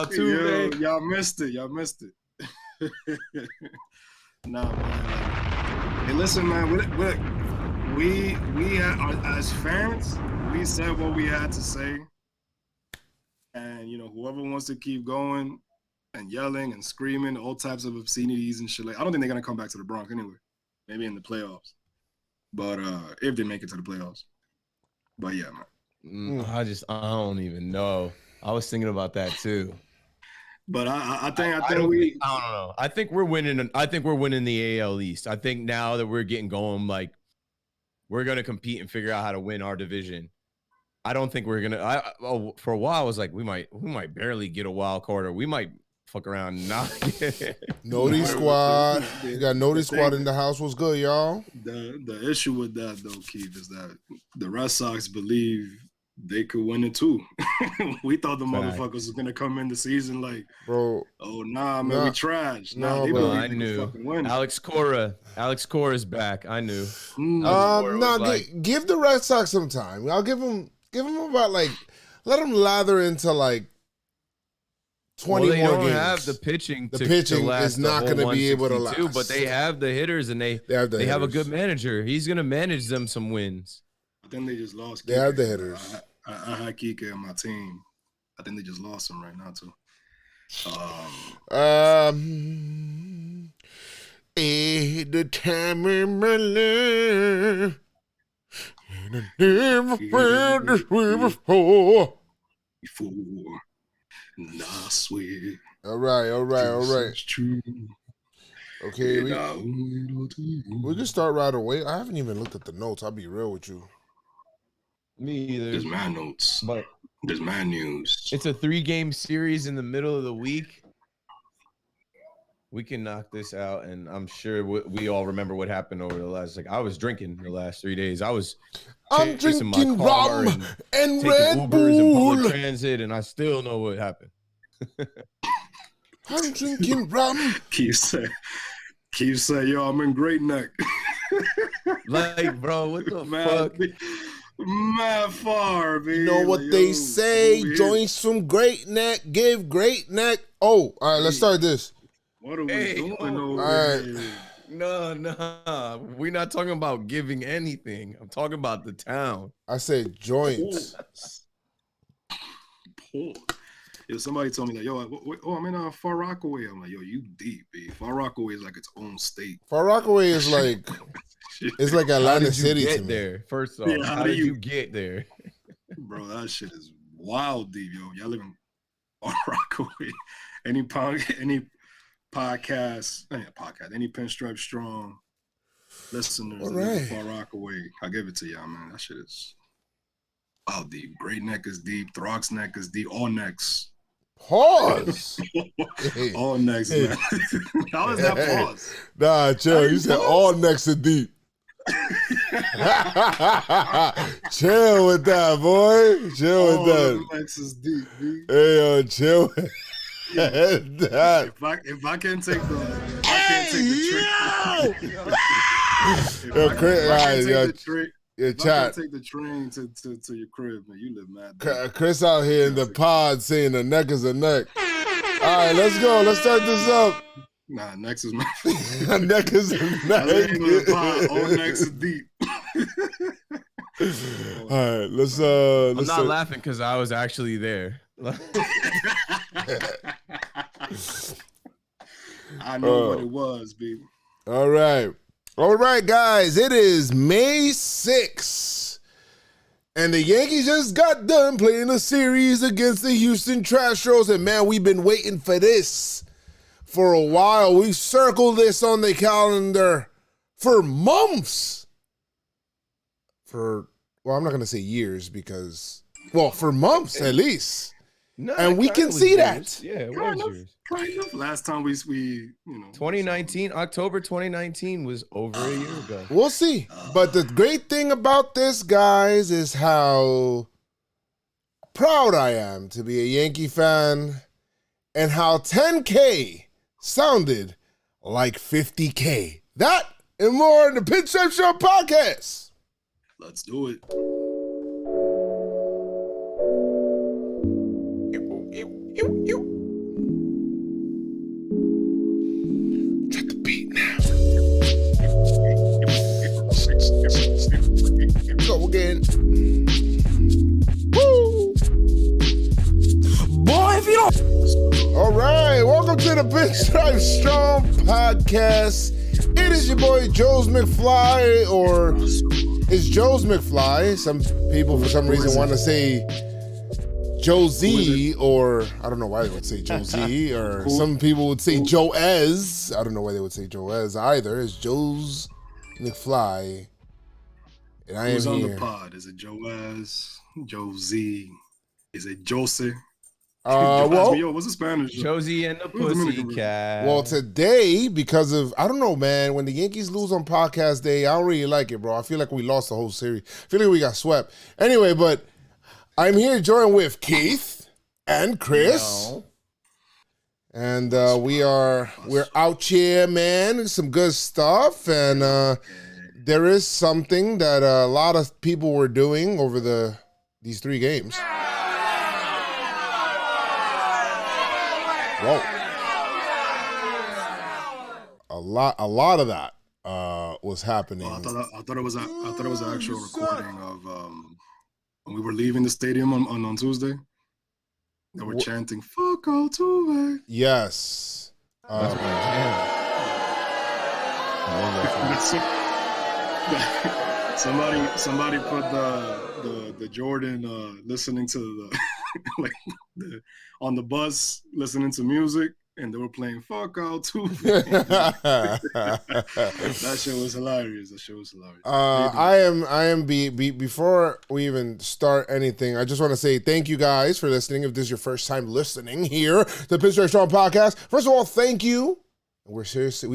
too, man. Y'all missed it. Nah, man. Hey, listen, man. We as fans, we said what we had to say, and whoever wants to keep going and yelling and screaming all types of obscenities and shit, like I don't think they're gonna come back to the Bronx anyway. Maybe in the playoffs, but if they make it to the playoffs. But yeah, man. I don't even know. I was thinking about that too. But I think I don't know. I think we're winning. I think we're winning the AL East. I think now that we're getting going, like we're gonna compete and figure out how to win our division. I don't think we're gonna. For a while I was like, we might barely get a wild card, or we might fuck around and not get it. Noti squad. You got Noti squad in the house. What's good, y'all? The issue with that though, Keith, is that the Red Sox believe they could win it too. We thought the motherfuckers was gonna come in the season like, bro. Oh man, we trash. No, they bro. believe I they knew. fucking win. Alex Cora is back. I knew. Give the Red Sox some time. I'll give them about like, let them lather into like 20 more games. They don't have the pitching. The pitching is not going to be able to last. But they have the hitters, and they have a good manager. He's going to manage them some wins. I think they just lost. They have the hitters. I had Kike on my team. I think they just lost him right now too. The time in my life, and I never felt this way before. And I swear. All right. True. Okay, we can start right away. I haven't even looked at the notes. I'll be real with you. Me either. There's mad notes, but there's mad news. It's a 3-game series in the middle of the week. We can knock this out, and I'm sure we all remember what happened over the last. Like I was drinking the last 3 days. I'm drinking rum and Red Ubers Bull and public transit, and I still know what happened. I'm drinking rum. Keith said, yo, I'm in Great Neck. Like, bro, what the fuck? Mad far, man. You know what they say? Joints from Great Neck, give Great Neck. Oh, all right, let's start this. What are we doing over here? No. We're not talking about giving anything. I'm talking about the town. I said joints. If somebody told me that, yo, I'm in Far Rockaway. I'm like, yo, you deep, B. Far Rockaway is like its own state. Far Rockaway is like, it's like Atlanta City to me. There? First off, how did you get there? Bro, that shit is wild deep, yo. Y'all live in Far Rockaway. Any podcast, any PinstripeStrong listeners that live in Far Rockaway, I give it to y'all, man. That shit is wild deep. Great Neck is deep. Throck's Neck is deep. All necks. Pause. All necks, man. How is that pause? Nah, chill. You said all necks are deep. Chill with that, boy. Chill with that. All necks is deep, B. Hey, chill. If I can't take the train. Your chat. Take the train to your crib, man. You live mad. Chris out here in the pod saying a neck is a neck. All right, let's go. Let's start this up. Nah, neck is my a neck is a neck. All necks are deep. All right, let's I'm not laughing because I was actually there. I know what it was, baby. All right, guys. It is May 6th, and the Yankees just got done playing a series against the Houston Astros, and man, we've been waiting for this for a while. We've circled this on the calendar for months. I'm not going to say years because, for months at least. No, and we can see that. Yeah, it was years. Kind of. Last time we 2019, October 2019 was over a year ago. We'll see. But the great thing about this, guys, is how proud I am to be a Yankee fan and how 10K sounded like 50K. That and more in the PinstripeStrong podcast. Let's do it. right. Welcome to the PinstripeStrong podcast. It is your boy Joe's McFly, or it's Joe's McFly. Some people, for some reason, want to say Josie, or I don't know why they would say Josie, or some people would say Joez. I don't know why they would say Joez either. It's Joe's McFly. And I am Who's on here. the pod? Is it Joez, Josie? Is it Jose? Well, yo, what's the Spanish? Josie and the Pussycat. Well, today, because of, I don't know, man, when the Yankees lose on podcast day, I don't really like it, bro. I feel like we lost the whole series. I feel like we got swept. Anyway, but I'm here joined with Keith and Chris. Yo. And we're out here, man. Some good stuff. And there is something that a lot of people were doing over these 3 games. Whoa. A lot of that was happening. I thought it was an actual recording of when we were leaving the stadium on Tuesday. They were chanting "Fuck Altuve." Yes. That's my jam. Somebody put the Jordan listening to the on the bus listening to music, and they were playing "Fuck Altuve." That shit was hilarious. I am before we even start anything, I just want to say thank you guys for listening. If this is your first time listening here to the PinstripeStrong podcast, first of all, thank you. We're seriously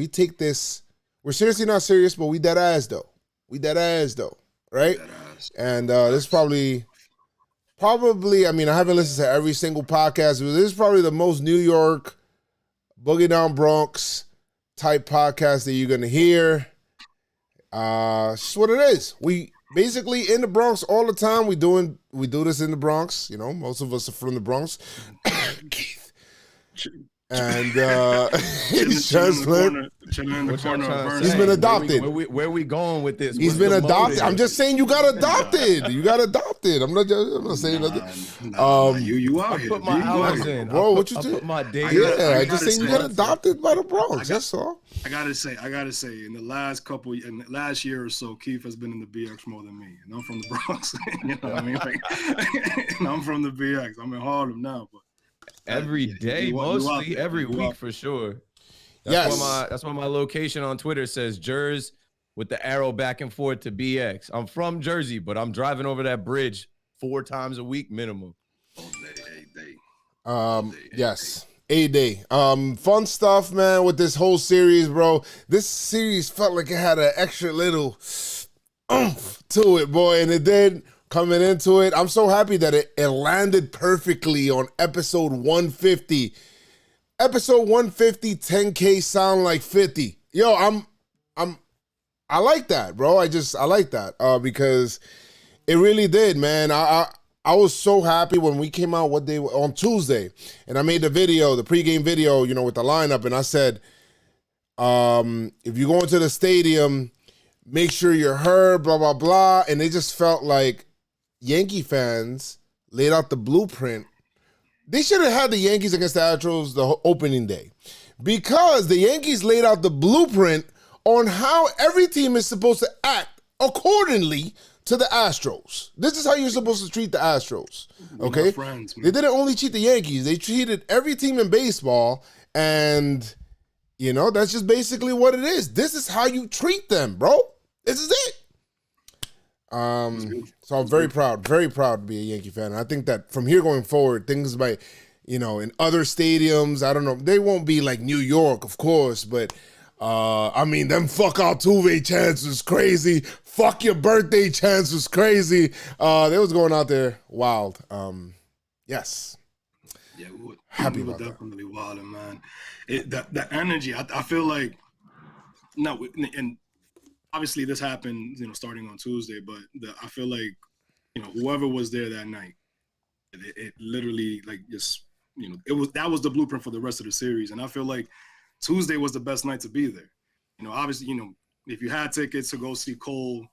not serious, but we dead ass though. Right? And this is probably, I mean, I haven't listened to every single podcast, but this is probably the most New York, Boogie Down Bronx type podcast that you're going to hear. It's just what it is. We basically in the Bronx all the time. We do this in the Bronx. You know, most of us are from the Bronx. Keith. And he's transplant. He's been adopted. Where we going with this? He's been adopted. I'm just saying you got adopted. I'm not saying nothing. You out here. Put my hours in, bro. What you I do? put my day. I just saying you got adopted by the Bronx. That's all. I gotta say, in the last year or so, Keith has been in the BX more than me, and I'm from the Bronx. You know what I mean? And I'm from the BX. I'm in Harlem now, but. Every day, mostly every week for sure. That's why my location on Twitter says Jers with the arrow back and forth to BX. I'm from Jersey, but I'm driving over that bridge 4 times a week minimum. All day. Yes. A day. Fun stuff, man, with this whole series, bro. This series felt like it had an extra little oomph to it, boy, and it did. Coming into it, I'm so happy that it landed perfectly on episode 150. Episode 150, 10K sound like 50. Yo, I like that, bro. I like that because it really did, man. I was so happy when we came out on Tuesday, and I made the pregame video, you know, with the lineup, and I said, if you go into the stadium, make sure you're heard, blah blah blah, and it just felt like Yankee fans laid out the blueprint. They should have had the Yankees against the Astros the opening day, because the Yankees laid out the blueprint on how every team is supposed to act accordingly to the Astros. This is how you're supposed to treat the Astros, okay? Friends, they didn't only cheat the Yankees. They treated every team in baseball, and, you know, that's just basically what it is. This is how you treat them, bro. This is it. So I'm very proud to be a Yankee fan. And I think that from here going forward, things might, you know, in other stadiums, I don't know, they won't be like New York, of course, but I mean, them fuck Altuve chants was crazy. Fuck your birthday chants was crazy. They was going out there wild. Yes. Yeah, Happy we were about definitely wilding, man. The energy, I feel like, no, and obviously this happened, you know, starting on Tuesday, but I feel like, you know, whoever was there that night, it literally, like, just, you know, that was the blueprint for the rest of the series. And I feel like Tuesday was the best night to be there. You know, obviously, you know, if you had tickets to go see Cole,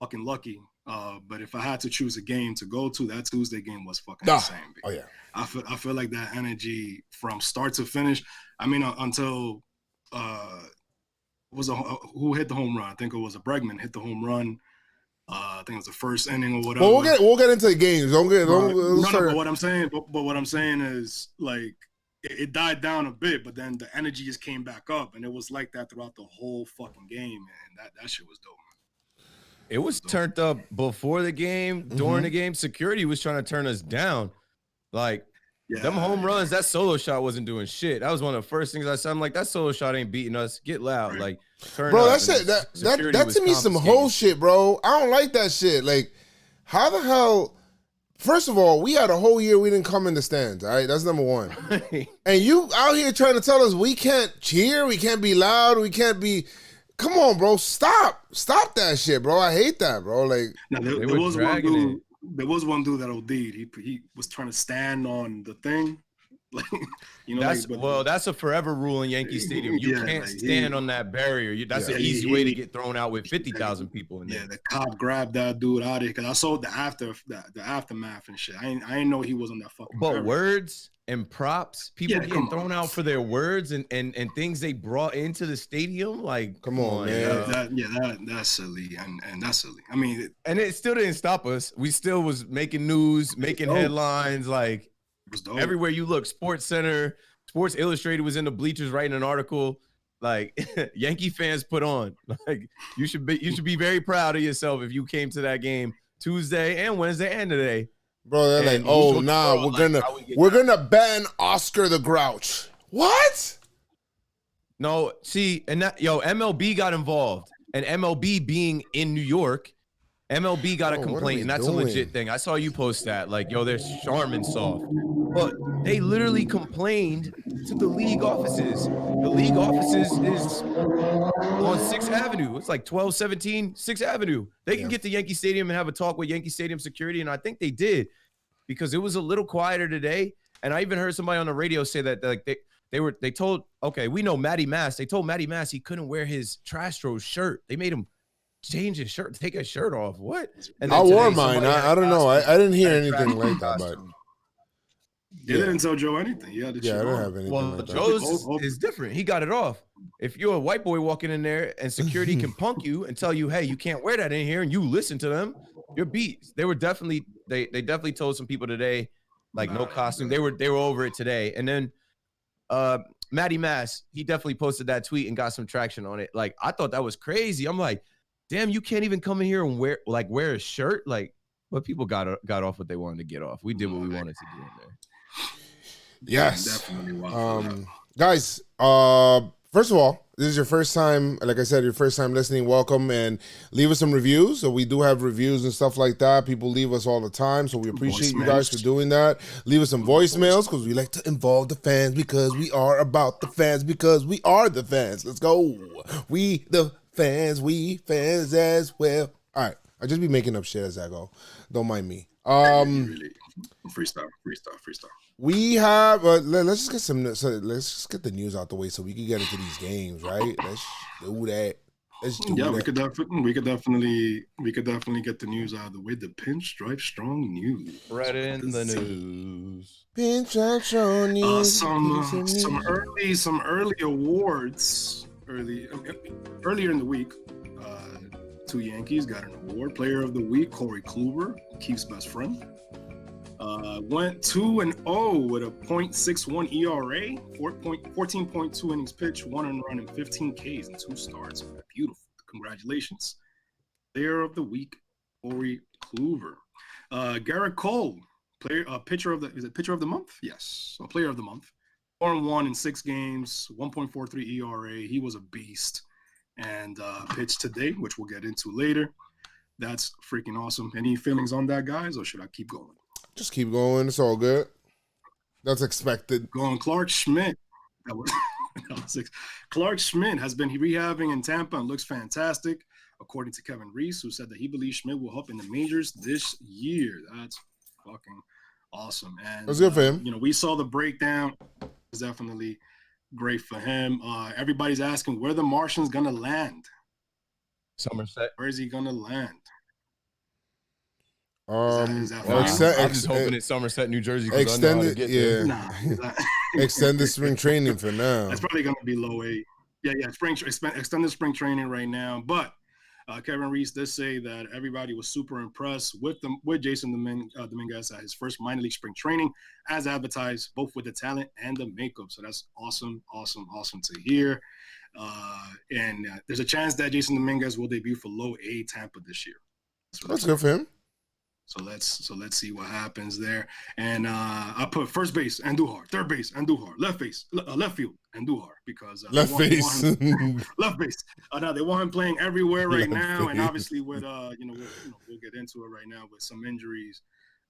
fucking lucky. But if I had to choose a game to go to, that Tuesday game was fucking insane. Oh yeah. I feel like that energy from start to finish. I mean, until who hit the home run? I think it was a Bregman hit the home run. I think it was the first inning or whatever. Well, we'll get into the games. Don't. But what I'm saying is like it died down a bit, but then the energy just came back up, and it was like that throughout the whole fucking game, man. That shit was dope, man. It was turned up before the game, during the game. Security was trying to turn us down. Like, them home runs, that solo shot wasn't doing shit. That was one of the first things I said. I'm like, that solo shot ain't beating us. Get loud. Like, turn bro, up. that's it. That to me some whole shit, bro. I don't like that shit. Like, how the hell? First of all, we had a whole year we didn't come in the stands. All right, that's number one. And you out here trying to tell us we can't cheer, we can't be loud, we can't be. Come on, bro. Stop that shit, bro. I hate that, bro. Like, now, there was one dude. There was one dude that OD'd. He was trying to stand on the thing, like, you know. That's a forever rule in Yankee Stadium. You can't stand on that barrier. That's an easy way to get thrown out with 50,000 people in there. Yeah, the cop grabbed that dude out of here because I saw the aftermath and shit. I didn't know he was on that fucking. But words and props, people getting thrown out for their words and things they brought into the stadium. Like, come on, man. That's silly and that's silly. I mean, and it still didn't stop us. We still was making news, making headlines. Like, everywhere you look, Sports Center, Sports Illustrated was in the bleachers writing an article. Like, Yankee fans put on. Like, you should be very proud of yourself if you came to that game Tuesday and Wednesday and today. Bro, they're like, oh, nah, we're gonna ban Oscar the Grouch. What? No, see, and that, MLB got involved, and MLB being in New York, MLB got a complaint, and that's a legit thing. I saw you post that, like, yo, there's Charmin soft, but they literally complained to the league offices. The league offices is on 6th Avenue. It's like 1217 6th Avenue. They can get to Yankee Stadium and have a talk with Yankee Stadium security, and I think they did, because it was a little quieter today. And I even heard somebody on the radio say that, like, they told, okay, we know Matty Mass. They told Matty Mass he couldn't wear his Astros shirt. They made him change his shirt, take his shirt off. What? And I wore mine. I don't know. I didn't hear anything like that, but they didn't tell Joe anything. I didn't have anything. Well, like Joe's is different. He got it off. If you're a white boy walking in there and security can punk you and tell you, hey, you can't wear that in here, and you listen to them, you're beat. They were definitely they definitely told some people today, like, no costume. They were over it today. And then Matty Mass, he definitely posted that tweet and got some traction on it. Like, I thought that was crazy. I'm like, damn, you can't even come in here and wear a shirt. Like, but people got off what they wanted to get off. We did what we wanted to do in there. Yes. Definitely. Guys, first of all, this is your first time, like I said, your first time listening, welcome, and leave us some reviews. So we do have reviews and stuff like that. People leave us all the time, so we appreciate you guys for doing that. Leave us some voicemails, because we like to involve the fans, because we are about the fans, because we are the fans. Let's go. We the fans, we fans as well. All right, I just be making up shit as I go. Don't mind me. Really, freestyle. We have. Let's just get the news out the way so we can get into these games, right? Let's do that. We could definitely get the news out of the way. The PinstripeStrong news. Right in the news. PinstripeStrong news. Some early awards. Earlier in the week, two Yankees got an award. Player of the Week, Corey Kluber, Keith's best friend. Went 2-0 with a .61 ERA, 14.2 innings pitched, 1 earned run, and 15 Ks in 2 starts. Beautiful. Congratulations. Player of the Week, Corey Kluber. Garrett Cole, pitcher of the month? Yes. So player of the month. 4-1 in 6 games, 1.43 ERA. He was a beast. And pitched today, which we'll get into later. That's freaking awesome. Any feelings on that, guys, or should I keep going? Just keep going. It's all good. That's expected. Going Clark Schmidt. That was 6. Clark Schmidt has been rehabbing in Tampa and looks fantastic, according to Kevin Reese, who said that he believes Schmidt will help in the majors this year. That's fucking awesome. And that's good for him. We saw the breakdown. It's definitely great for him. Everybody's asking where the Martian's gonna land. Somerset. Where is he gonna land? Is that well, fine? I'm just hoping it's Somerset, New Jersey. 'Cause I know how to extended, get there. yeah. Nah, Extended spring training for now. that's probably going to be low A. Yeah, extended spring training right now. But Kevin Reese did say that everybody was super impressed with Jason Dominguez at his first minor league spring training, as advertised, both with the talent and the makeup. So that's awesome to hear. And there's a chance that Jason Dominguez will debut for low A Tampa this year. That's good for him. So let's see what happens there. And I put first base Andujar, third base Andujar, left field Andujar, because left base. Left base. Now they want him playing everywhere right Left now, and base. obviously with we'll get into it right now with some injuries.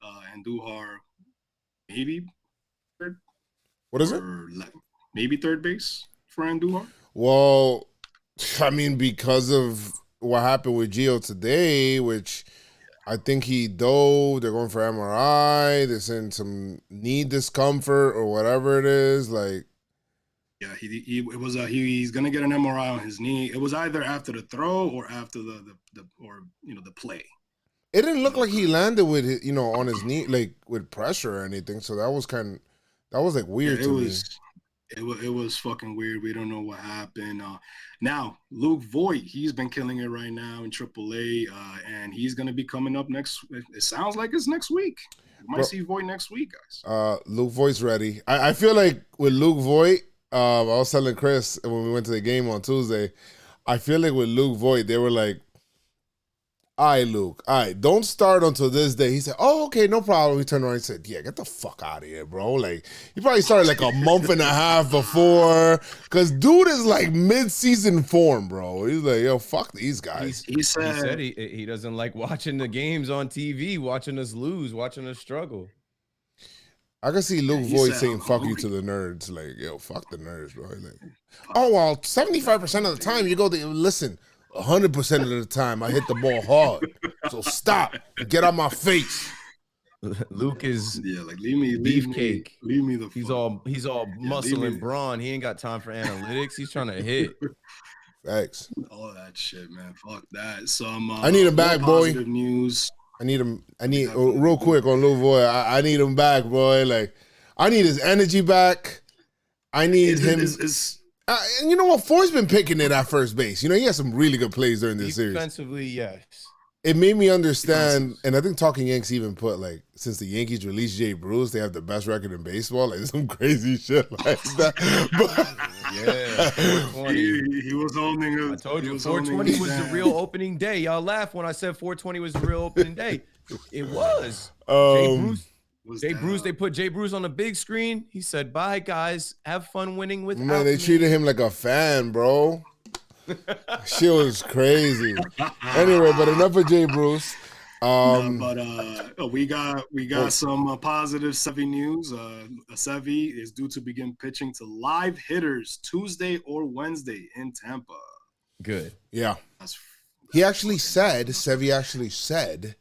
Andujar, maybe third. What is it? Maybe third base for Andujar. Well, I mean, because of what happened with Gio today, which I think he dove. They're going for MRI. They're saying some knee discomfort or whatever it is. Like, yeah, he's gonna get an MRI on his knee. It was either after the throw or after the play. it didn't look like he landed with it, on his knee, like with pressure or anything. So that was like weird to me. It was fucking weird. We don't know what happened. Now, Luke Voigt, he's been killing it right now in AAA, and he's going to be coming up next. It sounds like it's next week. We might see Voigt next week, guys. Luke Voigt's ready. I feel like with Luke Voigt, I was telling Chris when we went to the game on Tuesday, I feel like with Luke Voigt, they were like, all right, Luke, all right, don't start until this day. He said, oh, okay, no problem. He turned around and said, yeah, get the fuck out of here, bro. Like, he probably started like a month and a half before, because dude is like mid-season form, bro. He's like, yo, fuck these guys. He said he doesn't like watching the games on TV, watching us lose, watching us struggle. I can see Luke Voigt saying fuck you to the nerds. Like, yo, fuck the nerds, bro. Like, oh, well, 75% of the time you go to, listen, 100% of the time I hit the ball hard. So stop and get out my face. Luke is like leave me beefcake. Leave me the fuck. He's all muscle and brawn. He ain't got time for analytics. He's trying to hit. Thanks. All that shit, man. Fuck that. I need him back, boy. News. I need real quick on Luke Voigt. I need him back, boy. Like, I need his energy back. I need him. And you know what? Ford's been picking it at first base. He has some really good plays during this series. Defensively, yes. It made me understand, and I think Talking Yanks even put, like, since the Yankees released Jay Bruce, they have the best record in baseball. Like, some crazy shit like that. Yeah, 420. He was holding it. I told you, 420 was the real opening day. Y'all laughed when I said 420 was the real opening day. It was. Jay Bruce, they put Jay Bruce on the big screen. He said, bye, guys. Have fun winning with me. Man, they treated him like a fan, bro. Shit was crazy. Anyway, but enough of Jay Bruce. We got some positive Sevy news. Sevy is due to begin pitching to live hitters Tuesday or Wednesday in Tampa. Good. Yeah. Sevy actually said,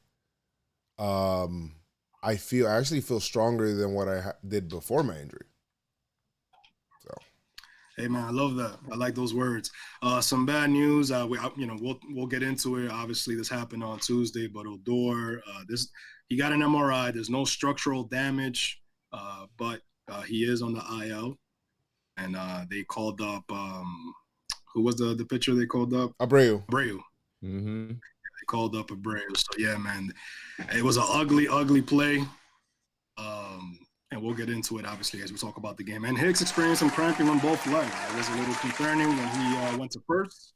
I actually feel stronger than what I did before my injury. So, hey man, I love that. I like those words. Some bad news. We'll get into it. Obviously, this happened on Tuesday, but Odor, he got an MRI. There's no structural damage, but he is on the IL. And they called up. Who was the pitcher they called up? Abreu. Mm-hmm. Called up Abreu. So yeah, man, it was an ugly play. And we'll get into it obviously as we talk about the game. And Hicks experienced some cramping on both legs. It was a little concerning when he went to first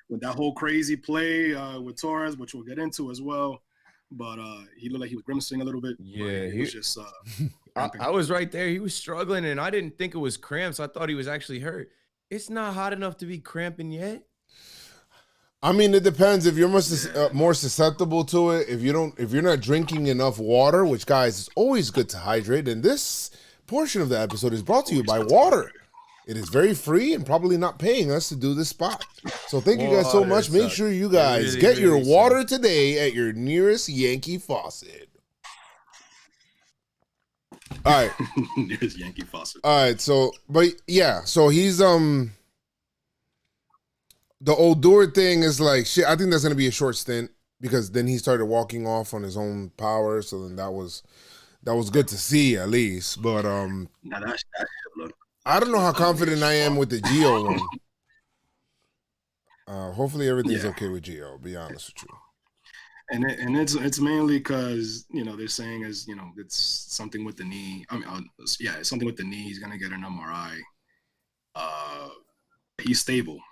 with that whole crazy play with Torres, which we'll get into as well. But he looked like he was grimacing a little bit. Yeah, he was just. I was right there. He was struggling, and I didn't think it was cramps. I thought he was actually hurt. It's not hot enough to be cramping yet. I mean, it depends. If you're more susceptible to it, if you're not drinking enough water, which, guys, is always good to hydrate. And this portion of the episode is brought to you by water. It is very free and probably not paying us to do this spot. So thank you guys so much. Make sure you guys get your water today at your nearest Yankee faucet. All right. Nearest Yankee faucet. All right. So he's the Odor thing is like shit. I think that's gonna be a short stint. because then he started walking off on his own power. So then that was good to see at least. But Now that shit look. I don't know how ugly confident as I am fuck. with the Geo one. Hopefully everything's Yeah. okay with Geo. Be honest with you. And it's mainly because they're saying it's something with the knee. I mean, it's something with the knee. He's gonna get an MRI. He's stable,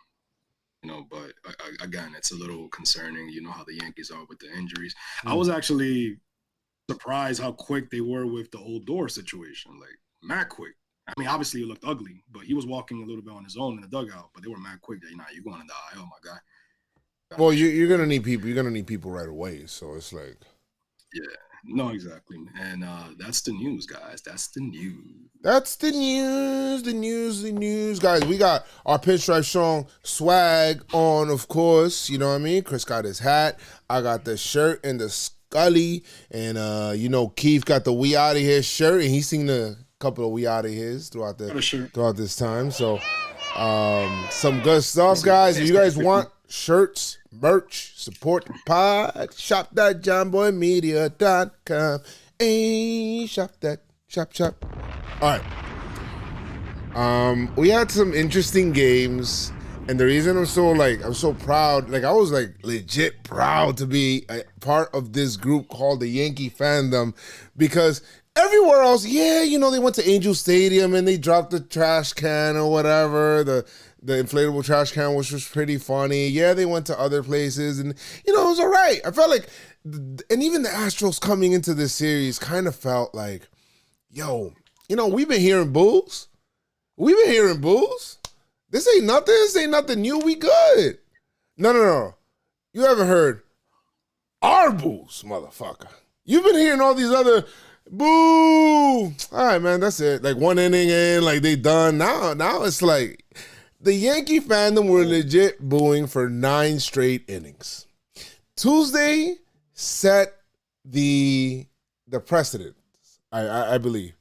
but again, it's a little concerning. You know how the Yankees are with the injuries. I was actually surprised how quick they were with the old door situation. Like mad quick. I mean, obviously it looked ugly, but he was walking a little bit on his own in the dugout. But they were mad quick. You're going to die. Oh my god. Well, you're gonna need people. You're gonna need people right away. So it's like, yeah, no, exactly. And that's the news, guys. That's the news. that's the news, guys. We got our PinstripeStrong swag on, of course. You know what I mean? Chris got his hat. I got the shirt and the Scully, and Keith got the We Outta Here shirt, and he's seen a couple of We Outta His throughout this time. So, some good stuff, guys. If you guys want shirts, merch, support the pod, shop.JomboyMedia.com. Hey, shop. All right. We had some interesting games, and the reason I'm so proud, I was legit proud to be a part of this group called the Yankee Fandom, because everywhere else, they went to Angel Stadium and they dropped the trash can or whatever, the inflatable trash can, which was pretty funny. Yeah, they went to other places, and it was all right. I felt like, and even the Astros coming into this series kind of felt like, we've been hearing boos. This ain't nothing. This ain't nothing new. We good. No. You haven't heard our boos, motherfucker. You've been hearing all these other boo. All right, man, that's it. Like one inning in, like they done. Now it's like the Yankee fandom were legit booing for 9 straight innings. Tuesday set the precedent, I believe.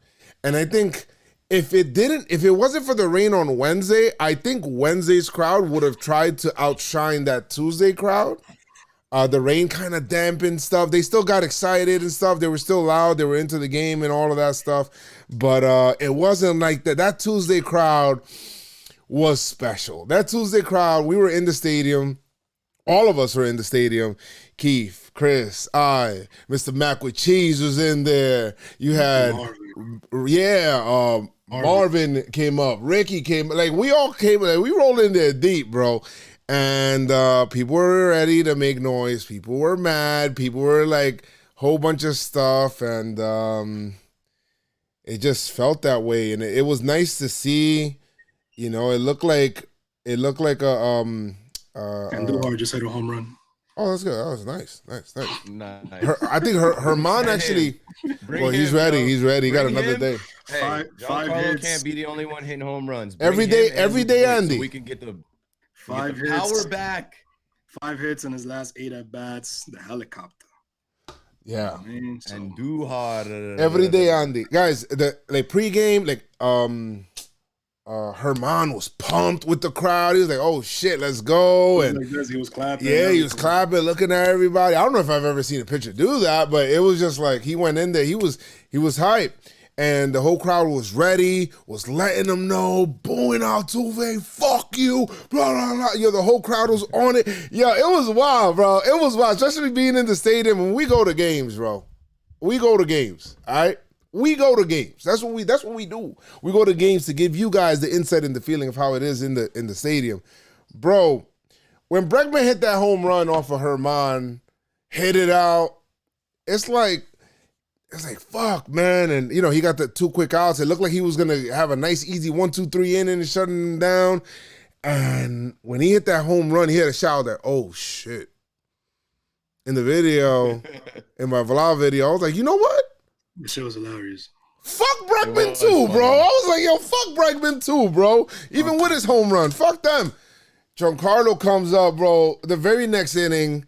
And I think if it wasn't for the rain on Wednesday, I think Wednesday's crowd would have tried to outshine that Tuesday crowd. The rain kind of dampened stuff. They still got excited and stuff. They were still loud. They were into the game and all of that stuff. But it wasn't like that. That Tuesday crowd was special. That Tuesday crowd, we were in the stadium. All of us were in the stadium. Keith, Chris, I, Mr. Mac with Cheese was in there. You had, Marvin came up. Ricky came. We all came. We rolled in there deep, bro. And people were ready to make noise. People were mad. People were whole bunch of stuff. And it just felt that way. And it was nice to see. It looked like a Andujar just hit a home run. Oh, that's good. That was nice. Nice. I think Herman actually. Well, he's ready. He's ready. He got another day. Hey, Five Giancarlo hits. can't be the only one hitting home runs. Every day, Andy. So we can get the 5 hits. power back. 5 hits in his last 8 at bats. The helicopter. Yeah. And do hard. Every day, Andy. Guys, the pregame, Herman was pumped with the crowd. He was like, "Oh shit, let's go!" And he was clapping. yeah, he was clapping, looking at everybody. I don't know if I've ever seen a pitcher do that, but it was just like he went in there. He was hyped, and the whole crowd was ready, was letting them know, booing Altuve, fuck you, blah blah blah. The whole crowd was on it. Yeah, it was wild, bro. It was wild, especially being in the stadium. When we go to games, bro, we go to games. All right. We go to games. That's what we do. We go to games to give you guys the insight and the feeling of how it is in the stadium. Bro, when Bregman hit that home run off of Herman, hit it out, it's like fuck, man. And he got the 2 quick outs. It looked like he was gonna have a nice easy 1-2-3 inning and shutting him down. And when he hit that home run, he had a shout that, oh shit. In the video, in my vlog video, I was like, you know what? This shit was hilarious. Fuck Bregman too, bro. I was like, yo, fuck Bregman too, bro. Even with his home run, fuck them. Giancarlo comes up, bro, the very next inning,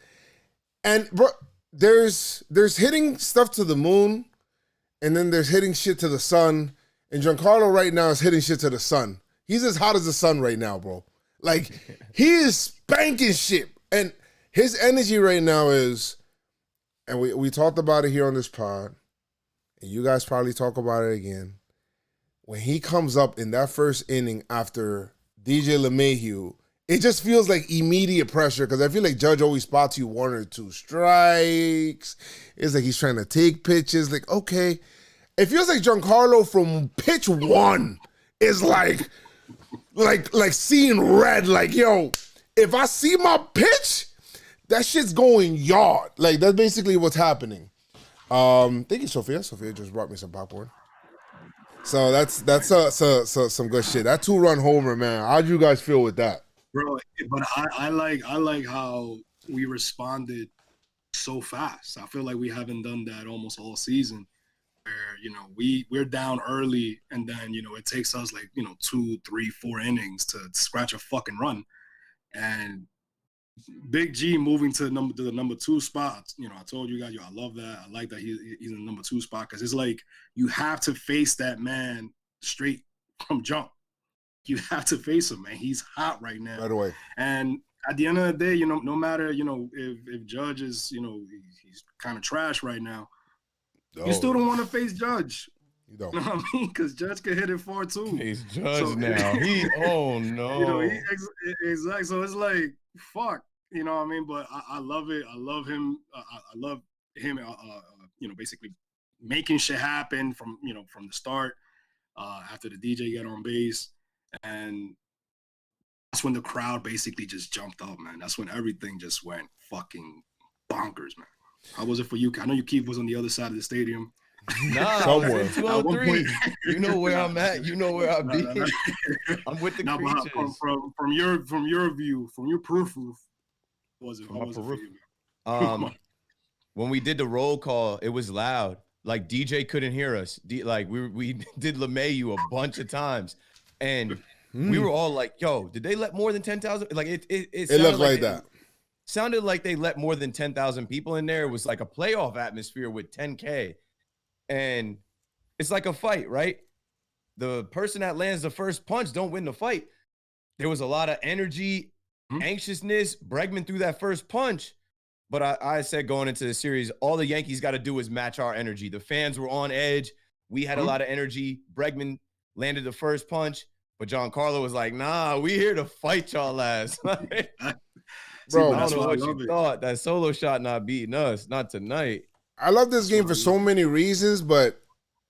and bro, there's hitting stuff to the moon, and then there's hitting shit to the sun, and Giancarlo right now is hitting shit to the sun. He's as hot as the sun right now, bro. He is spanking shit, and his energy right now is, and we talked about it here on this pod, and you guys probably talk about it again. When he comes up in that first inning after DJ LeMahieu, it just feels like immediate pressure because I feel like Judge always spots you 1 or 2 strikes. It's like he's trying to take pitches. Like, okay. It feels like Giancarlo from pitch 1 is like seeing red. Like, yo, if I see my pitch, that shit's going yard. Like, that's basically what's happening. Thank you, Sophia. Sophia just brought me some popcorn. So that's some good shit. That 2-run homer, man. How'd you guys feel with that? Bro, but I like how we responded so fast. I feel like we haven't done that almost all season. Where, you know, we're down early and then, you know, it takes us like, you know, 2, 3, 4 innings to scratch a fucking run. And Big G moving to the number 2 spot. You know, I told you guys, I love that. I like that he's in the number 2 spot because it's like you have to face that man straight from jump. You have to face him, man. He's hot right now. Right away. And at the end of the day, you know, no matter, you know, if Judge is, you know, he's kind of trash right now, you still don't want to face Judge. You don't. You know what I mean? Because Judge can hit it far too. He's Judge now. Oh no. You know, exactly. So it's like, fuck. You know what I mean? But I love it. I love him. I love him. You know, basically making shit happen from the start. After the DJ got on base, and that's when the crowd basically just jumped up, man. That's when everything just went fucking bonkers, man. How was it for you? I know you Keith was on the other side of the stadium. Nah, somewhere. 203. You know where I'm at. You know where I be. I'm with the creatures. From your view, from your peripheral. Was it for you? When we did the roll call, it was loud. Like DJ couldn't hear us. Like we did LeMahieu a bunch of times, and we were all like, "Yo, did they let more than 10,000?" Like it looked like that. Sounded like they let more than 10,000 people in there. It was like a playoff atmosphere with 10K, and it's like a fight, right? The person that lands the first punch don't win the fight. There was a lot of energy, anxiousness. Bregman threw that first punch. But I said going into the series, all the Yankees got to do is match our energy. The fans were on edge. We had a lot of energy. Bregman landed the first punch, but Giancarlo was like, nah, we here to fight y'all ass. Bro, I don't know what you thought. That solo shot not beating us. Not tonight. I love this game for so many reasons, but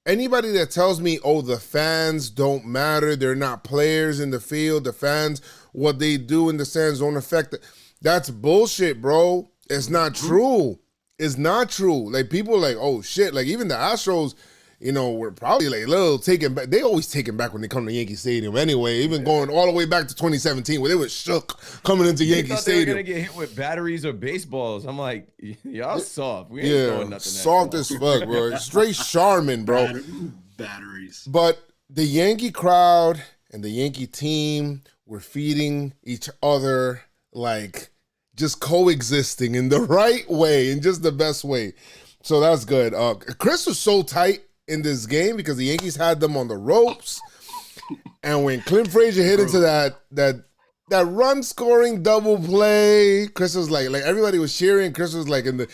anybody that tells me, oh, the fans don't matter, they're not players in the field, the fans, what they do in the stands don't affect it, that's bullshit, bro. It's not true. It's not true. Like, people like, oh, shit. Like, even the Astros, you know, were probably like a little taken back. They always taken back when they come to Yankee Stadium anyway, even going all the way back to 2017 where they were shook coming into Yankee Stadium. They were going to get hit with batteries or baseballs. I'm like, y'all soft. We ain't throwing nothing soft as fuck, bro. Straight Charmin, bro. Batteries. But the Yankee crowd and the Yankee team were feeding each other like just coexisting in the right way, in just the best way. So that's good. Chris was so tight in this game because the Yankees had them on the ropes. And when Clint Frazier hit into that run-scoring double play, Chris was like everybody was cheering. Chris was like even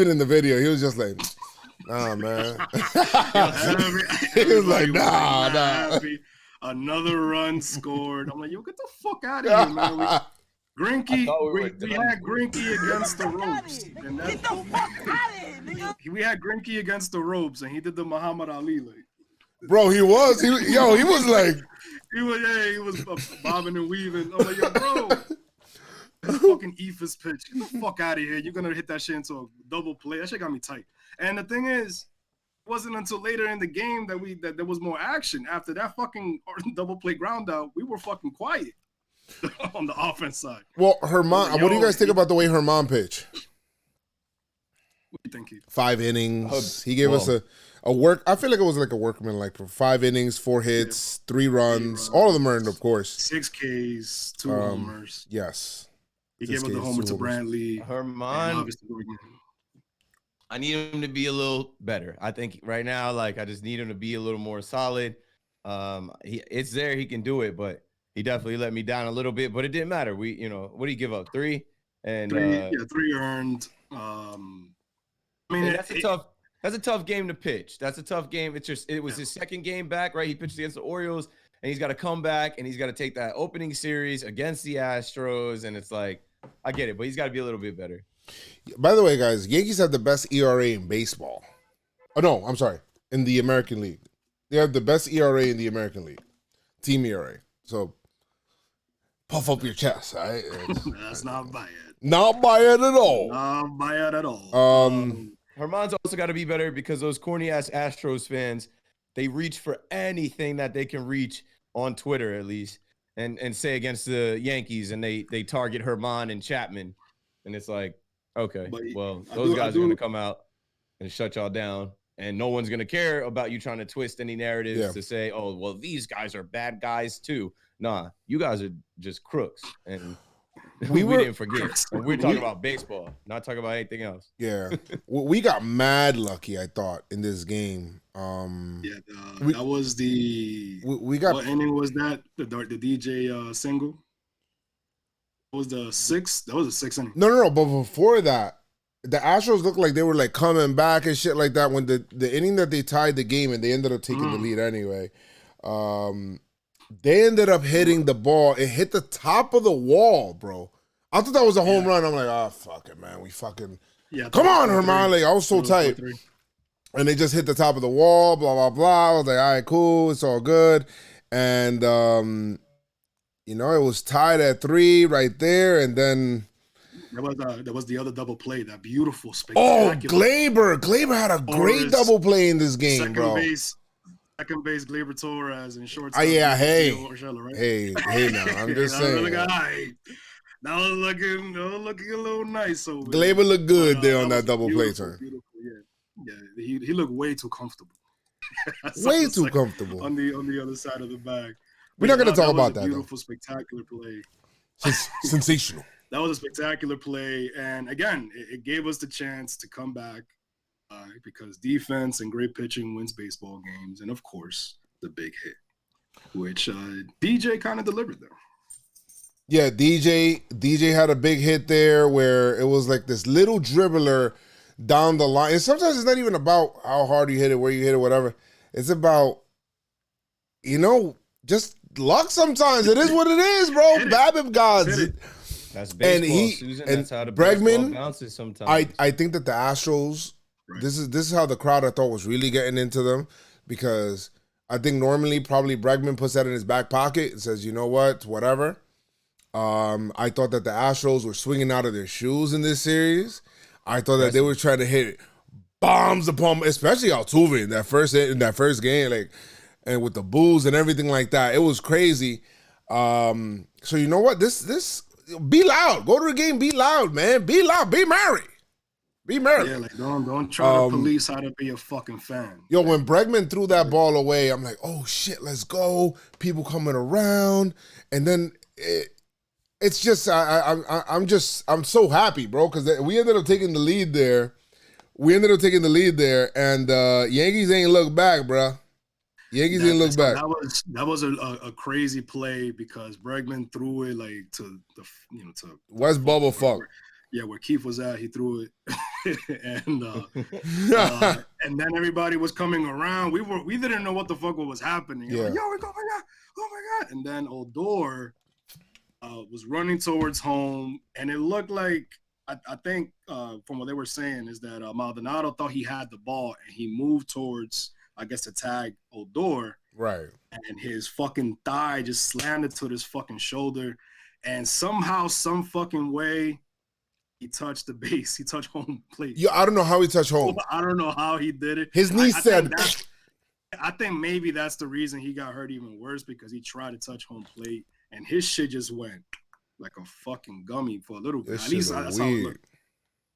in the video, he was just like, nah, man. He was like, nah. Another run scored. I'm like, yo, get the fuck out of here, man. Greinke, we had Greinke against the ropes. And get the fuck out of here, nigga. We had Greinke against the ropes, and he did the Muhammad Ali. Like, bro, he was. He was like. he was bobbing and weaving. I'm like, yo, bro. This fucking Ephus pitch. Get the fuck out of here. You're going to hit that shit into a double play. That shit got me tight. And the thing is, it wasn't until later in the game that there was more action. After that fucking double play ground out, we were fucking quiet. On the offense side. Well, Herman, what do you guys think about the way Herman pitched? What do you think? 5 innings. He gave us a work. I feel like it was like a workman, like for 5 innings, 4 hits, 3 runs. All of them earned, of course. 6 Ks, 2 homers. Yes. He gave up the homer to Brantley. Herman. I need him to be a little better. I think right now, like, I just need him to be a little more solid. It's there. He can do it, but he definitely let me down a little bit, but it didn't matter. What did he give up? 3? And three earned. I mean, that's a tough game to pitch. That's a tough game. It was his second game back, right? He pitched against the Orioles, and he's got to come back, and he's got to take that opening series against the Astros, and it's like, I get it, but he's got to be a little bit better. By the way, guys, Yankees have the best ERA in baseball. Oh no, I'm sorry, in the American League. They have the best ERA in the American League, team ERA. So puff up your chest, all right? That's not bad. Not bad at all. Not bad at all. Herman's also got to be better because those corny ass Astros fans, they reach for anything that they can reach on Twitter, at least, and say against the Yankees, and they target Herman and Chapman, and it's like, okay, well, those guys are gonna come out and shut y'all down, and no one's gonna care about you trying to twist any narratives to say, oh, well, these guys are bad guys too. Nah, you guys are just crooks, and we didn't forget. And we're talking about baseball, not talking about anything else. Yeah, we got mad lucky, I thought, in this game. That was we got. What inning was that? The DJ single. What was the sixth? That was the sixth inning. No. But before that, the Astros looked like they were like coming back and shit like that. When the inning that they tied the game and they ended up taking the lead anyway. They ended up hitting the ball. It hit the top of the wall, bro. I thought that was a home run. I'm like, oh, fuck it, man. We fucking... Come on, Herman. Like, I was so tight. And they just hit the top of the wall, blah, blah, blah. I was like, all right, cool. It's all good. And, it was tied at 3 right there. And then... There was the other double play, that beautiful, spectacular... Oh, Glaber had a great double play in this game, bro. Second base, Gleyber Torres, and shortstop. Hey, now, I'm just saying. That was looking a little nice over Gleyber looked good there on that double play turn. Yeah, he looked way too comfortable. Way too comfortable on the other side of the bag. We're not going to talk about that. Beautiful, spectacular play. Sensational. That was a spectacular play, and again, it gave us the chance to come back. Because defense and great pitching wins baseball games, and of course the big hit, which DJ kind of delivered there. Yeah, DJ had a big hit there where it was like this little dribbler down the line. And sometimes it's not even about how hard you hit it, where you hit it, whatever. It's about, just luck sometimes. It is what it is, bro. BABIP gods. That's baseball, Susan. That's how the Bregman bounces sometimes. I think that the Astros, this is how the crowd, I thought, was really getting into them, because I think normally probably Bregman puts that in his back pocket and says, you know what, whatever. I thought that the Astros were swinging out of their shoes in this series. I thought that they were trying to hit bombs upon, especially Altuve in that first game, like, and with the boos and everything like that. It was crazy. So you know what? This be loud. Go to the game. Be loud, man. Be loud. Be merry. Be merry. Yeah, like don't try to police how to be a fucking fan. Yo, when Bregman threw that ball away, I'm like, oh shit, let's go. People coming around, and then it's just I'm so happy, bro, because we ended up taking the lead there. And Yankees ain't look back, bro. Yankees didn't look back. That was a crazy play, because Bregman threw it like to West Bubble Fuck. Where Keith was at, he threw it, and then everybody was coming around. We didn't know what the fuck was happening. Yeah. Like, yo, oh my god! And then Odor was running towards home, and it looked like I think from what they were saying is that Maldonado thought he had the ball, and he moved towards, I guess, to tag Odor. Right. And his fucking thigh just slammed into his fucking shoulder, and somehow, some fucking way, he touched the base. He touched home plate. Yeah, I don't know how he touched home. I don't know how he did it. His knee said... I think maybe that's the reason he got hurt even worse, because he tried to touch home plate, and his shit just went like a fucking gummy for a little bit. At least that's how it looked.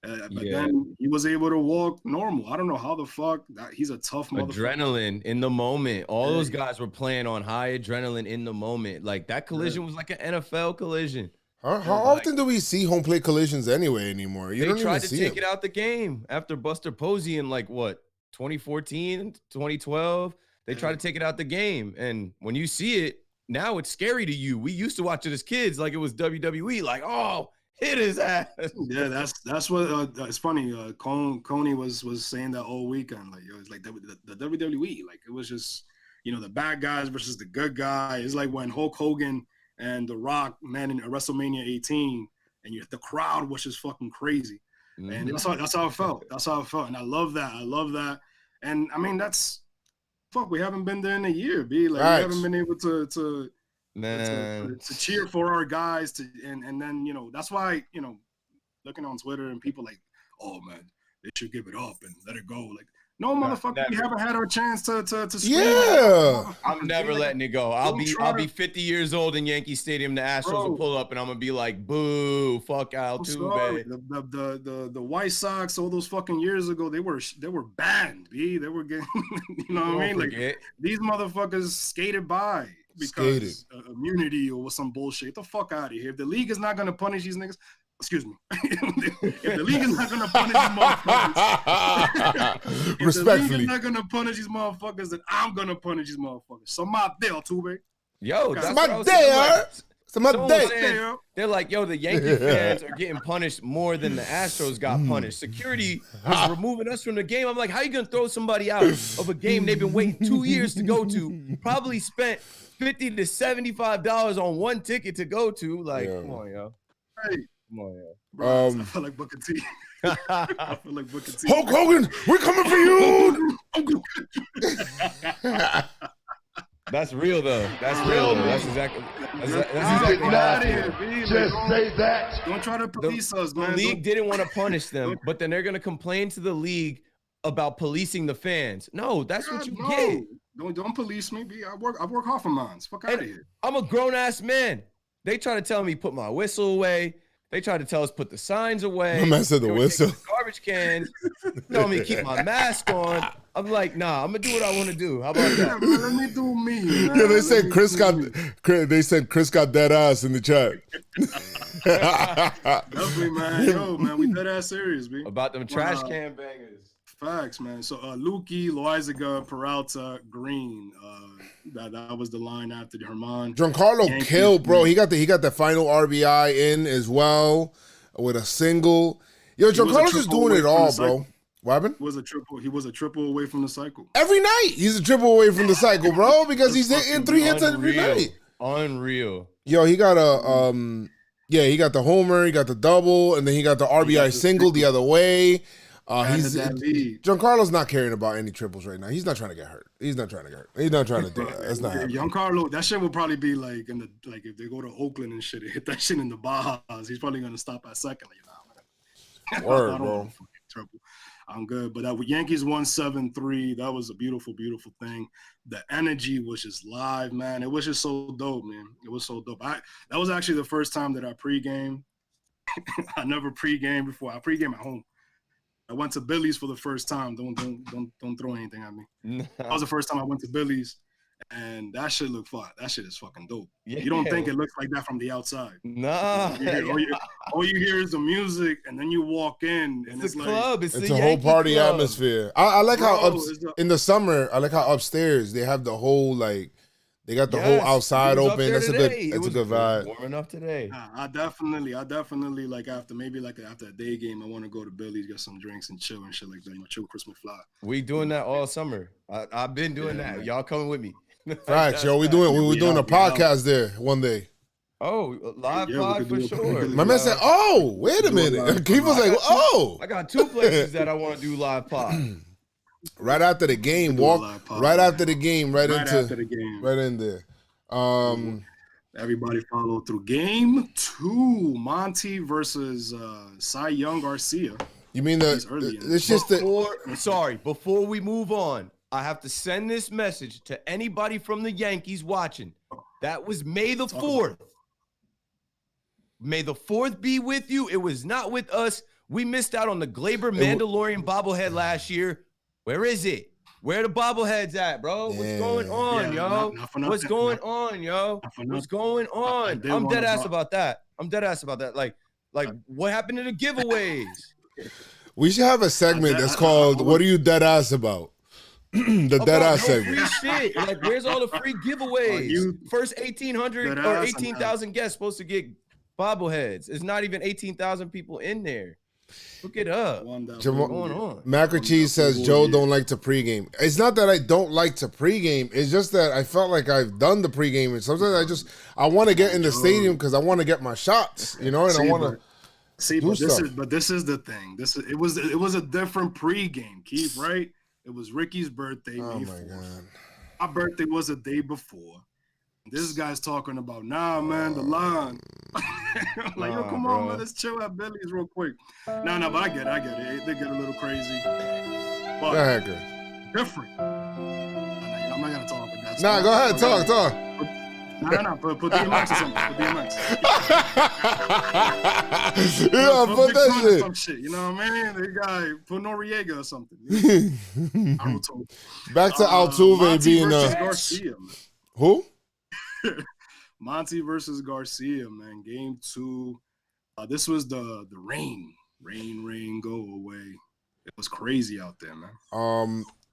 But then he was able to walk normal. I don't know how the fuck. He's a tough motherfucker. Adrenaline in the moment. All those guys were playing on high adrenaline in the moment. Like, that collision was like an NFL collision. How often do we see home plate collisions anymore? They tried to take it out the game after Buster Posey in 2014, 2012. They tried to take it out the game. And when you see it, now it's scary to you. We used to watch it as kids like it was WWE. Like, oh, Hit his ass. Yeah, that's what it's funny. Coney was saying that all weekend. Like, it was like the WWE. Like, it was just, the bad guys versus the good guy. It's like when Hulk Hogan and The Rock met in WrestleMania 18, and the crowd was just fucking crazy. And that's how it felt. That's how it felt. And I love that. And I mean, we haven't been there in a year, B. Like, we haven't been able to cheer for our guys and then that's why looking on Twitter and people like, oh man, they should give it up and let it go. Like, no, motherfucker, we haven't had our chance to scream. Yeah, I'm never letting it go. I'll be 50 years old in Yankee Stadium. The Astros will pull up and I'm gonna be like, boo, fuck Altuve. The White Sox all those fucking years ago, they were banned. B. They were getting, you know what I mean? Like, these motherfuckers skated by because immunity or some bullshit. Get the fuck out of here. If the league is not gonna punish these niggas. Excuse me. If the league is not gonna punish these motherfuckers, respectfully, not gonna punish these motherfuckers, then I'm gonna punish these motherfuckers. So my deal, Tube. Yo, that's my day. They're like, yo, the Yankee fans are getting punished more than the Astros got punished. Security was removing us from the game. I'm like, how you gonna throw somebody out of a game they've been waiting 2 years to go to? Probably spent $50 to $75 on one ticket to go to. Like, come on, yo. Hey. Come on, yo. Bro, I feel like Booker T. I feel like Booker T. Hulk Hogan, we're coming for you. That's real though. That's real. That's exactly what happened. Just say that. Don't try to police us, man. The league didn't want to punish them, but then they're gonna complain to the league about policing the fans. No, that's what you get. Don't police me, B. I work hard for mine. Fuck out of here. I'm a grown ass man. They try to tell me put my whistle away. They tried to tell us put the signs away. My man said the whistle. Garbage cans. Tell me to keep my mask on. I'm like, nah, I'm gonna do what I want to do. How about that? Man, let me do me. Man. Yeah, they said Chris got dead ass in the chat. Definitely, man. Yo, man, we dead ass serious, B. About them trash can bangers. Facts, man. So Lukey, Loizaga, Peralta, Green. That was the line after the Herman. Giancarlo killed, bro. He got the final RBI in as well with a single. Yo, Giancarlo's just doing it all, bro. What happened? He was a triple away from the cycle. Every night he's a triple away from the cycle, bro, because he's hitting 3 hits every night. Unreal. Yo, he got he got the homer, he got the double, and then he got the RBI single the other way. Giancarlo's not caring about any triples right now. He's not trying to get hurt. He's not trying to do that. That's not happening. Giancarlo, that shit will probably be like if they go to Oakland and shit, hit that shit in the Bajas. He's probably gonna stop at second. Word, bro. Triple. I'm good. But that Yankees 1-7-3. That was a beautiful, beautiful thing. The energy was just live, man. It was just so dope, man. It was so dope. That was actually the first time that I pregame. I never pregame before. I pregame at home. I went to Billy's for the first time. Don't throw anything at me. That was the first time I went to Billy's, and that shit looked fun. That shit is fucking dope. Yeah. You don't think it looks like that from the outside. Nah. All you hear is the music, and then you walk in, and it's a like club. It's a whole party atmosphere. I like how in the summer, I like how upstairs they have the whole they got the whole outside open. That's a good vibe. Warm enough today. I definitely after a day game, I want to go to Billy's, get some drinks and chill and shit like that. Chill with Chris McFly. We doing that all summer. I've been doing that. Man. Y'all coming with me? Facts, yo. We doing a podcast there one day. Oh, live pod for sure. My man said, "Oh, wait a minute." Keith was like, "Oh, I got 2 places that I want to do live pod." Right after the game, right after the game, right in there. Everybody follow through game 2, Monty versus Cy Young Garcia. You mean before we move on, I have to send this message to anybody from the Yankees watching. That was May the 4th. May the 4th be with you. It was not with us. We missed out on the Glaber Mandalorian bobblehead last year. Where is it? Where the bobbleheads at, bro? What's going on, yo? What's going on, yo? What's going on? I'm dead ass about that. Like, what happened to the giveaways? We should have a segment that's called "What Are You Dead Ass About?" The dead ass segment. Free shit. Like, where's all the free giveaways? First 1,800 or 18,000 guests supposed to get bobbleheads. It's not even 18,000 people in there. Look it up. What's going on? Mac and Cheese says Joe don't like to pregame. It's not that I don't like to pregame. It's just that I felt like I've done the pregame, and sometimes I want to get in the stadium because I want to get my shots, you know, and I want to. See, but this is the thing. It was a different pregame, Keith, right? It was Ricky's birthday. Oh my God. My birthday was a day before. This guy's talking about, nah, man, the line. Like, yo, come on, man, let's chill at Billy's real quick. But I get it. They get a little crazy. But Go ahead, Chris. Different. I'm not gonna talk about that. Nah, go ahead, talk. No. Put DMX or something. Put DMX. Yeah, put that shit. Some shit. You know what I mean? The guy put Noriega or something. Back to Altuve being Garcia, man. Who? Monty versus Garcia, man. Game 2. This was the rain, go away. It was crazy out there, man.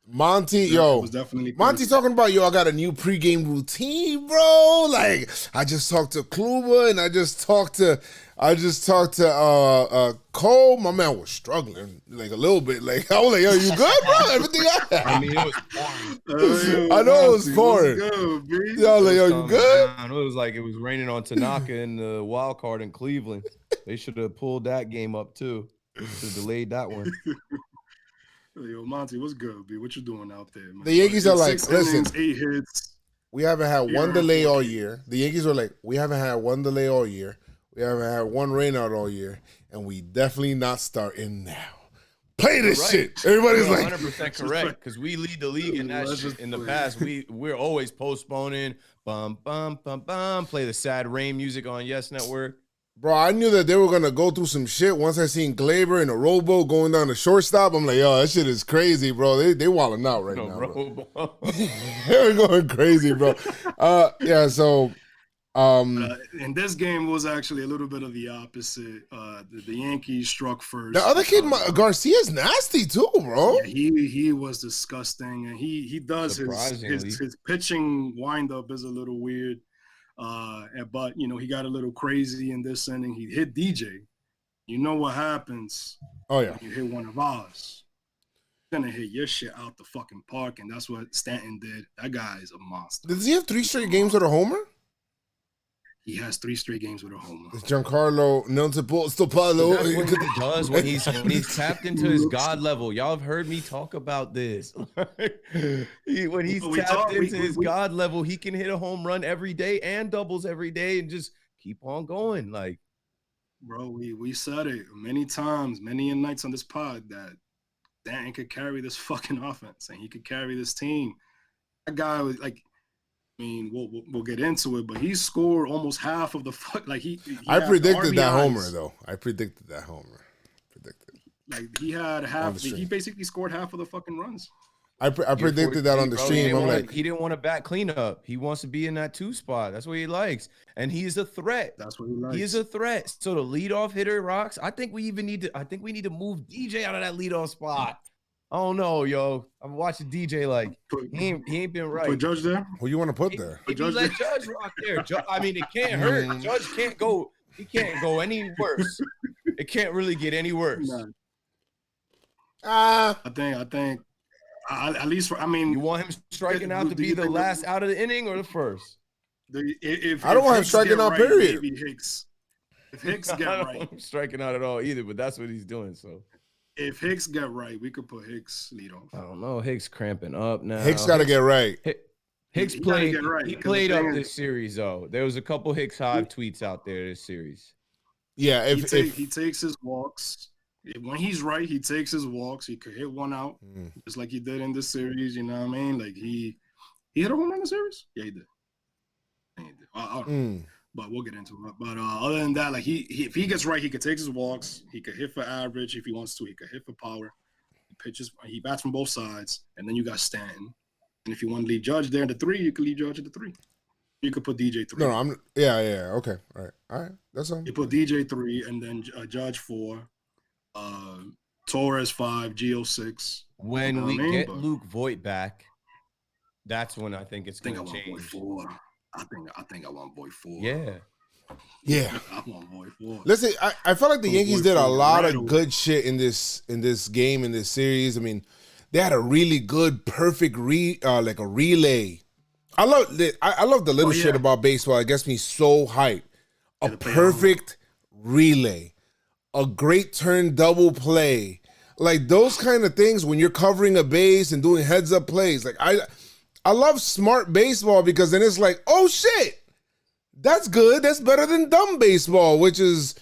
Monty, It was definitely Monty crazy. talking about, I got a new pregame routine, bro. Like, I just talked to Kluber and I just talked to Cole. My man was struggling like a little bit. Like, I was like, yo, you good, bro? Everything I mean, it was boring. I know it was boring. Yo, like, yo, you good? It was like it was raining on Tanaka in the wild card in Cleveland. They should have pulled that game up too. Should have delayed that one. Yo, Monty, what's good, B? What you doing out there, man? The Yankees are like, 6 listen, innings, 8 hits. we haven't had one delay all year. The Yankees were like, we haven't had one delay all year. We haven't had one rainout all year, and we definitely not starting now. Play this shit. Everybody's You're like 100% correct because we lead the league in that shit. In the past, we're always postponing. Bum bum bum bum. Play the sad rain music on Yes Network. bro, I knew that they were gonna go through some shit once I seen Glaber in a rowboat going down the shortstop. I'm like, yo, that shit is crazy, bro. They wilding out right now, bro. They're going crazy, bro. Yeah, so In this game was actually a little bit of the opposite. The Yankees struck first. the other kid, Garcia's nasty too, bro. Yeah, he was disgusting, and he does his pitching windup is a little weird. But he got a little crazy in this inning. He hit DJ. You know what happens? Oh yeah, when you hit one of ours. You're gonna hit your shit out the fucking park, and that's what Stanton did. That guy is a monster. Does he have 3 straight games with a homer? He has 3 straight games with a homer. It's Giancarlo Stopalo. That's what he does when he's tapped into his God level. Y'all have heard me talk about this. When he's tapped into his God level, he can hit a home run every day and doubles every day and just keep on going. Like, bro, we said it many times, many nights on this pod that Stanton could carry this fucking offense and he could carry this team. That guy was like, I mean, we'll get into it, but he scored almost half of the I predicted that homer though. I predicted that homer. Like he had half. He basically scored half of the fucking runs. I predicted that on the stream. I'm like, he didn't want to bat cleanup. He wants to be in that 2 spot. That's what he likes, and he's a threat. That's what he likes. He is a threat. So the leadoff hitter rocks. I think we need to move DJ out of that leadoff spot. I don't know, yo. I'm watching DJ like he ain't been right. Put Judge there. Who you want to put there? Maybe let Judge rock there. It can't hurt. Judge can't go. He can't go any worse. It can't really get any worse. I think. At least you want him striking out to be the last out of the inning or the first? I don't want him striking out. Period. Maybe Hicks. If Hicks get I right, don't striking out at all either. But that's what he's doing. So. If Hicks get right, we could put Hicks lead off. I don't know. Hicks cramping up now. Hicks got to get right. Hicks played. Right, he played up this series though. There was a couple Hicks Hive tweets out there this series. Yeah, he takes his walks. When he's right, he takes his walks. He could hit one out, just like he did in this series. You know what I mean? Like he hit a home run in the series. Yeah, he did. I don't know. But we'll get into it. But other than that, like if he gets right, he could take his walks. He could hit for average if he wants to. He could hit for power. He bats from both sides. And then you got Stanton. And if you want to leave Judge there in the 3, you could leave Judge at the 3. You could put DJ 3. No, okay, all right. That's all. You put DJ 3 and then Judge 4, Torres 5, Gio 6. When we get Luke Voit back, that's when I think it's going to change. I think I want Voit 4. Yeah. Yeah. I'm on boy 4. Listen, I felt like the I'm Yankees boy did a 4 lot right of away. good shit in this game, in this series. I mean, they had a really good, perfect like a relay. I love the little shit about baseball. It gets me so hyped. A Yeah, the play home. perfect relay, a great turn double play, like those kind of things when you're covering a base and doing heads up plays. Like I love smart baseball because then it's like, oh shit, that's good. That's better than dumb baseball, which is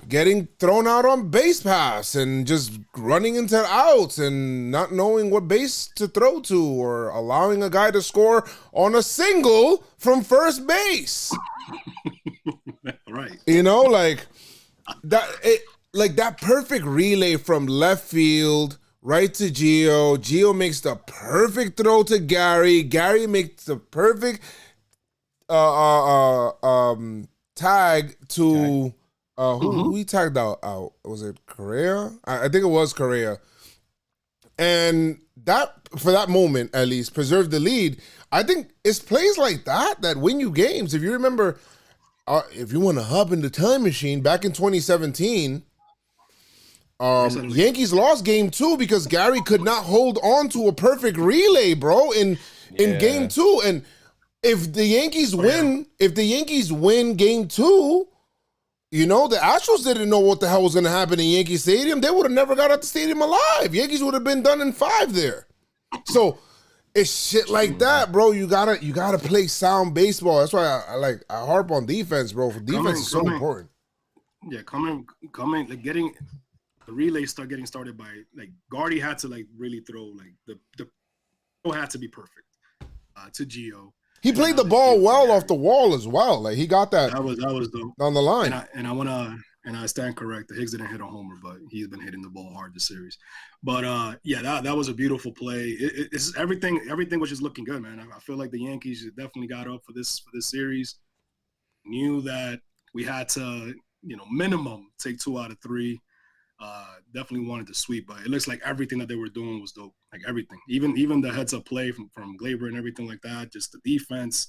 getting thrown out on base pass and just running into outs and not knowing what base to throw to, or allowing a guy to score on a single from first base. Right. You know, like that perfect relay from left field right to Gio. Gio makes the perfect throw to Gary. Gary makes the perfect tag to who he tagged out? Was it Correa? I think it was Correa. And that, for that moment at least, preserved the lead. I think it's plays like that win you games. If you remember, if you want to hop in the time machine, back in 2017, Yankees lost game 2 because Gary could not hold on to a perfect relay, bro, in game 2. And if the Yankees win game 2, you know, the Astros didn't know what the hell was going to happen in Yankee Stadium. They would have never got out the stadium alive. Yankees would have been done in 5 there. So it's shit like that, bro. You gotta play sound baseball. That's why I harp on defense, bro. Defense is so important. Yeah, coming, like getting the relay getting started by like Gardy had to like really throw like the throw had to be perfect to Gio. He played the ball well off the wall as well. Like he got that. That was dope on the line. And I stand correct. The Higgs didn't hit a homer, but he's been hitting the ball hard this series. But yeah, that was a beautiful play. It's everything was just looking good, man. I feel like the Yankees definitely got up for this series. Knew that we had to, minimum take 2 out of 3. Definitely wanted to sweep, but it looks like everything that they were doing was dope. Like everything, even the heads up play from Glaber and everything like that. Just the defense,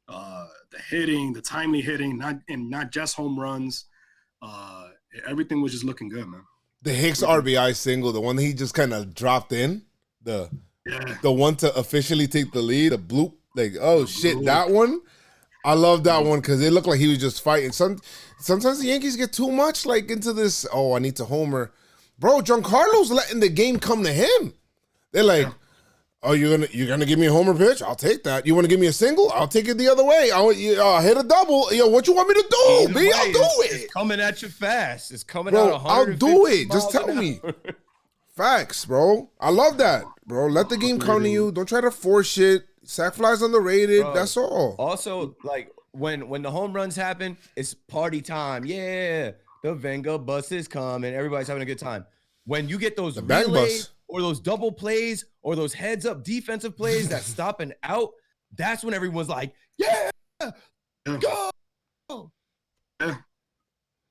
the hitting, the timely hitting, not just home runs. Everything was just looking good, man. The Hicks RBI single, the one that he just kind of dropped in, the one to officially take the lead, a bloop, like, oh shit, that one. I love that one because it looked like he was just fighting. Sometimes the Yankees get too much like into this, oh, I need to homer. Bro, Giancarlo's letting the game come to him. They're like, oh, you're gonna give me a homer pitch? I'll take that. You want to give me a single? I'll take it the other way. I'll hit a double. Yo, what you want me to do? Me, I'll do it. It's coming at you fast. It's coming bro, out. I'll do it. Just tell me. Facts, bro. I love that, bro. Let the game come to you. Don't try to force shit. Sack flies underrated. Bro, that's all. Also, like when the home runs happen, it's party time. Yeah, the Venga bus is coming. Everybody's having a good time. When you get those relays or those double plays or those heads up defensive plays that stop and out, that's when everyone's like, yeah, go. Yeah.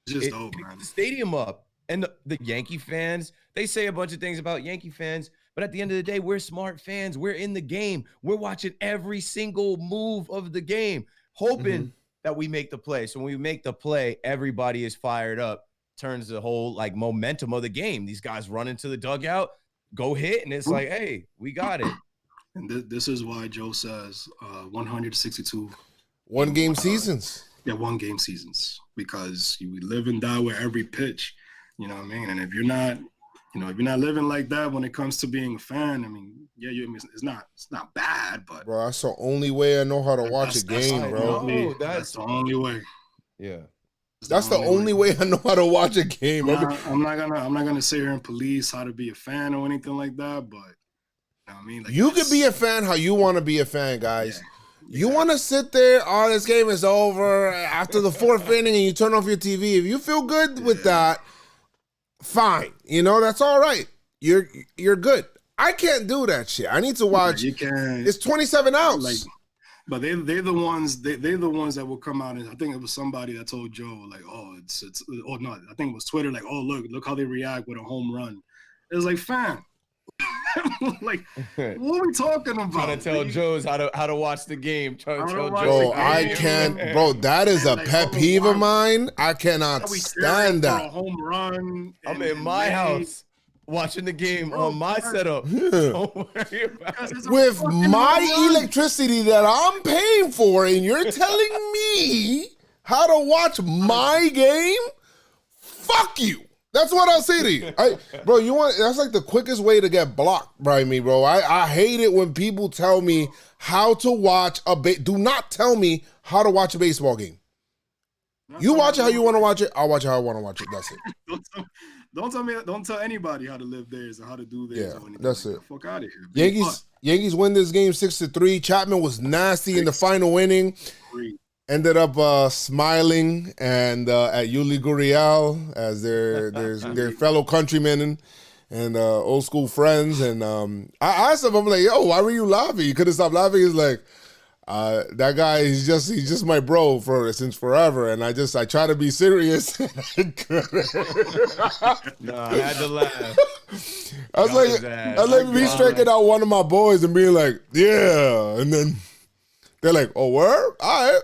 Just dope, man. The stadium up. And the Yankee fans, they say a bunch of things about Yankee fans, but at the end of the day, we're smart fans. We're in the game. We're watching every single move of the game, hoping that we make the play. So when we make the play, everybody is fired up, turns the whole like momentum of the game. These guys run into the dugout, go hit, and it's like, hey, we got it. And this is why Joe says 162 one-game seasons. Yeah, 1-game seasons, because we live and die with every pitch. You know what I mean? And if you're not, if you're not living like that when it comes to being a fan, I mean, yeah, it's not bad, but bro, that's the only way I know how to watch a game, bro. That's the only way. Yeah, that's the only way I know how to watch a game. I'm not gonna sit here and police how to be a fan or anything like that, but you know what I mean, like, you could be a fan how you want to be a fan, guys. Yeah. You want to sit there, oh, this game is over after the 4th inning, and you turn off your TV. If you feel good with that, fine, that's all right. You're good. I can't do that shit. I need to watch. You can. It's 27 outs. Like, but they're the ones. They're the ones that will come out, and I think it was somebody that told Joe like, oh, it's oh no, I think it was Twitter like, oh look how they react with a home run. It was like, fam, Like, what are we talking about? Trying to tell Joe's how to watch the game. Trying to tell Bro, I can't. Bro, that is a pet peeve of mine. I cannot stand that. For a home run. I'm in my house watching the game on my setup. Yeah. Don't worry about it. With my electricity that I'm paying for, and you're telling me how to watch my game? Fuck you. That's what I'll say to you. Bro, that's like the quickest way to get blocked by me, bro. I hate it when people tell me how to watch do not tell me how to watch a baseball game. You watch it how you want to watch it. I'll watch it how I want to watch it. That's it. Don't tell anybody how to live theirs or how to do theirs. Yeah, or anything. that's it. Fuck out of here. Yankees win this game 6-3. Chapman was nasty in the final inning. Ended up smiling and at Yuli Gurriel as their fellow countrymen and old school friends. And I asked him, I'm like, yo, why were you laughing? You couldn't stop laughing. He's like, that guy, he's just my bro since forever, and I try to be serious. No, I had to laugh. I was like me striking out one of my boys and being like, yeah, and then they're like, oh, word? All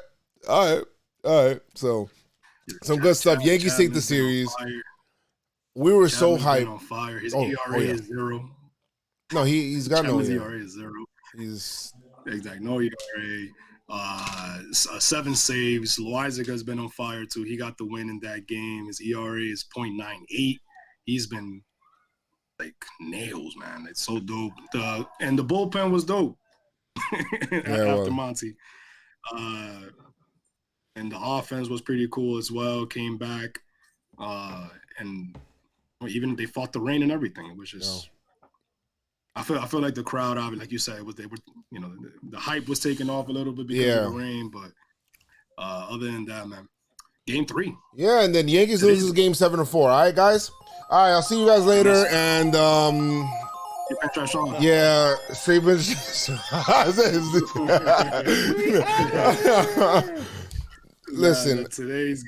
right. So some good stuff. Yankees take the series. We were so hyped. On fire. His ERA is 0. No, he's got no ERA is 0. He's exactly no ERA. 7 saves. Loizaga has been on fire too. He got the win in that game. His ERA is .98. He's been like nails, man. It's so dope. And the bullpen was dope after Monty. And the offense was pretty cool as well. Came back, and even they fought the rain and everything. It was just. I feel like the crowd, obviously, like you said, the hype was taken off a little bit because of the rain, but other than that, man, game 3. Yeah, and then Yankees loses game 7-4. All right, guys. All right, I'll see you guys later, and yeah, Saban. Listen, today's,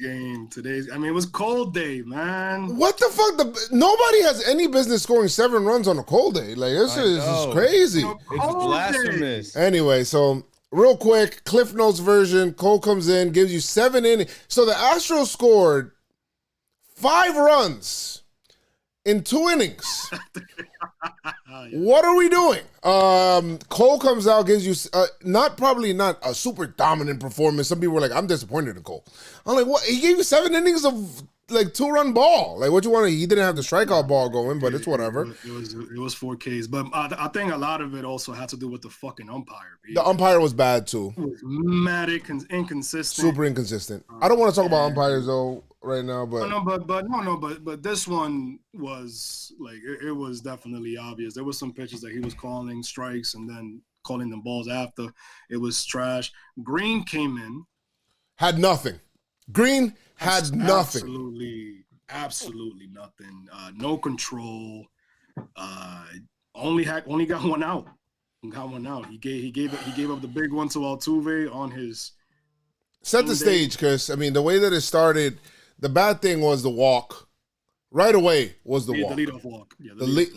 I mean, it was cold day, man. What the fuck? Nobody has any business scoring 7 runs on a cold day. Like, this is crazy. It's blasphemous. Anyway, so real quick, Cliff Notes version. Cole comes in, gives you 7 innings. So the Astros scored 5 runs in 2 innings. What are we doing? Cole comes out, gives you probably not a super dominant performance. Some people were like, I'm disappointed in Cole. I'm like, what? He gave you 7 innings of like 2-run ball. Like, what you want? He didn't have the strikeout ball going, but it's whatever. It was 4 Ks, but I think a lot of it also had to do with the fucking umpire. The umpire was bad too. It was mad inconsistent. Super inconsistent. I don't want to talk about umpires though right now, but but this one was like it was definitely obvious. There was some pitches that he was calling strikes and then calling them balls after. It was trash. Green came in, had nothing. Green had nothing. Absolutely nothing. No control. Only got one out. He gave up the big one to Altuve on his. Set the stage, Chris. I mean, the way that it started, the bad thing was the walk. Right away was the walk. The leadoff walk. Yeah,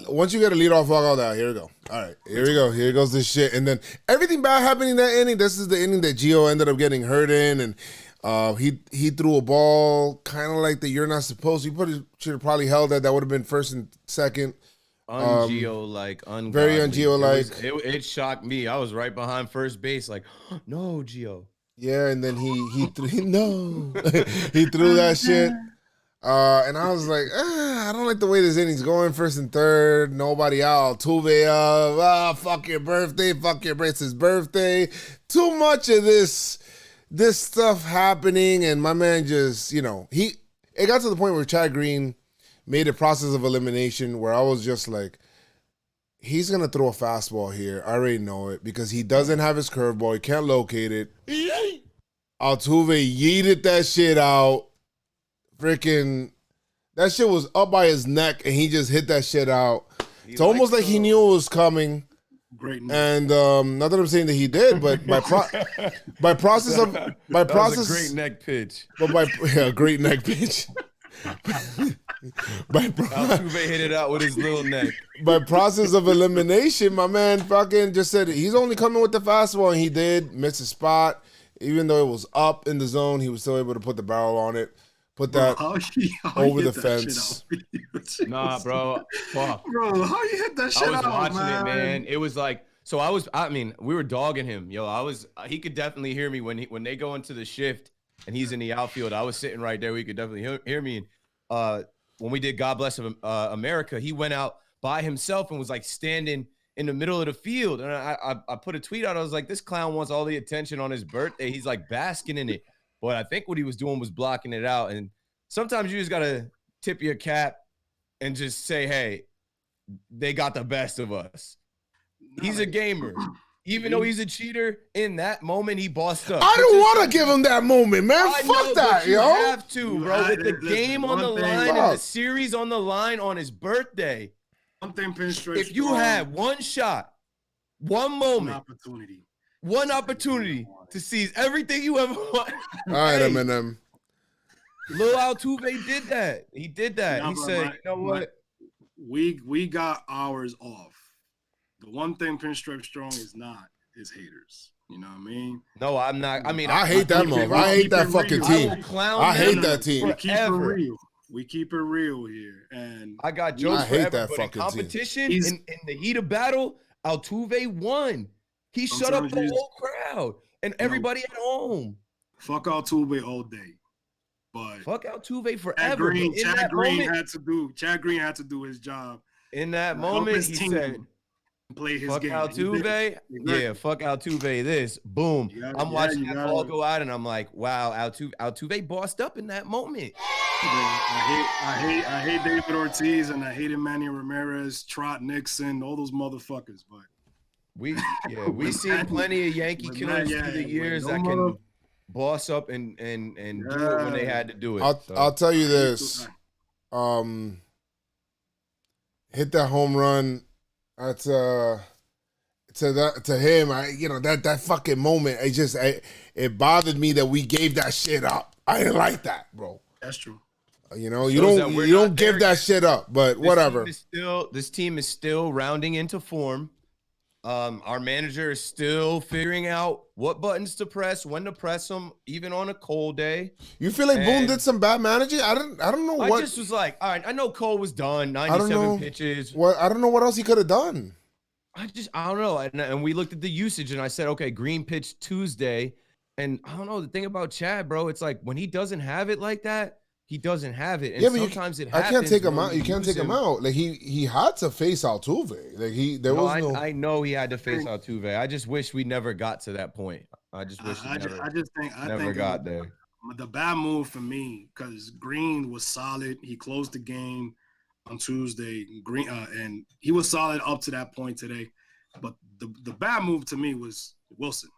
once you get a leadoth walk out there, here we go. All right, here we go. Here goes this shit. And then everything bad happening in that inning. This is the inning that Gio ended up getting hurt in, and he threw a ball kind of like that you're not supposed to. You should have probably held that. That would have been first and second. Un-Gio-like, very un-Gio-like. It shocked me. I was right behind first base, like, no, Gio. Yeah, and then he threw he threw that shit. And I was like, I don't like the way this inning's going. First and third, nobody out. Altuve up. Fuck your birthday. It's his birthday. Too much of this stuff happening, and my man just, it got to the point where Chad Green made a process of elimination where I was just like, he's going to throw a fastball here. I already know it because he doesn't have his curveball. He can't locate it. Altuve yeeted that shit out. Freaking, that shit was up by his neck and he just hit that shit out. It's almost like he knew it was coming. Great neck. And not that I'm saying that he did, but by process, that was a great neck pitch. But great neck pitch. Altuve hit it out with his little neck. By process of elimination, my man fucking just said he's only coming with the fastball, and he did miss a spot. Even though it was up in the zone, he was still able to put the barrel on it, put that over the fence. Nah, bro. Fuck. Bro, how you hit that shit out, I was watching man? it, man. It was like, so I mean, we were dogging him. Yo, he could definitely hear me when they go into the shift and he's in the outfield. I was sitting right there. He could definitely hear me. And when we did God Bless America, he went out by himself and was like standing in the middle of the field. And I put a tweet out. I was like, this clown wants all the attention on his birthday. He's like basking in it. But I think what he was doing was blocking it out. And sometimes you just got to tip your cap and just say, hey, they got the best of us. He's a gamer. Even though he's a cheater, in that moment, he bossed up. I don't want to give him that moment, man. Fuck that, you yo. You have to, bro. With the game on the line and the series on the line on his birthday. One thing, Pinstripe. If you had one shot, one moment, one opportunity to seize everything you ever want. All right, Eminem. Lil Altuve did that. He did that. He said, you know what? We got ours off. The one thing PinstripeStrong is not is haters. You know what I mean? No, I'm not. I mean, I hate that move. I hate that fucking team. I hate that team. We keep it real. We keep it real here. And I got jokes for everybody. But in competition, team. in the heat of battle, Altuve won. He shut up the whole crowd and everybody at home. Fuck Altuve all day. But fuck Altuve forever. Chad Green had to do his job. In that moment, he said, play his fuck game. Altuve. Yeah, fuck Altuve. This boom. I'm watching that ball go out, and I'm like, wow, Altuve bossed up in that moment. I hate David Ortiz, and I hated Manny Ramirez, Trot Nixon, all those motherfuckers. But we seen plenty of Yankee killers through the years that can boss up and do it when they had to do it. I'll tell you this. Hit that home run. To him, that fucking moment, it bothered me that we gave that shit up. I didn't like that, bro. That's true. You don't give that shit up, but whatever. This team is still rounding into form. Our manager is still figuring out what buttons to press, when to press them, even on a cold day. You feel like Boone did some bad managing? I don't know what. I just was like, all right, I know Cole was done, 97 pitches. I don't know what else he could have done. I don't know. And we looked at the usage, and I said, okay, Green pitched Tuesday, and I don't know. The thing about Chad, bro, it's like when he doesn't have it like that, he doesn't have it. And yeah, but sometimes it happens. I can't take him out. You can't take him out. Like he had to face Altuve. Like I know he had to face Altuve. I just wish we never got to that point. I just wish we never got there. The bad move for me, because Green was solid. He closed the game on Tuesday. Green and he was solid up to that point today. But the bad move to me was Wilson.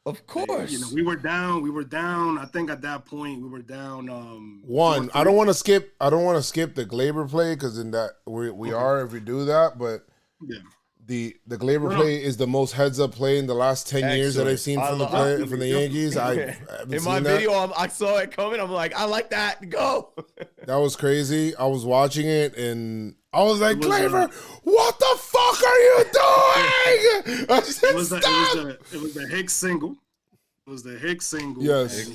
Of course. We were down. I think at that point we were down. One. I don't want to skip the Glaber play because in that we are if we do that, but yeah. The Glaber play is the most heads up play in the last 10 years that I've seen from the Yankees. In my video, I saw it coming. I'm like, I like that. Go. That was crazy. I was watching it and I was like, Glaber, what the fuck are you doing? It was the Hicks single. It was the Hicks single. Yes.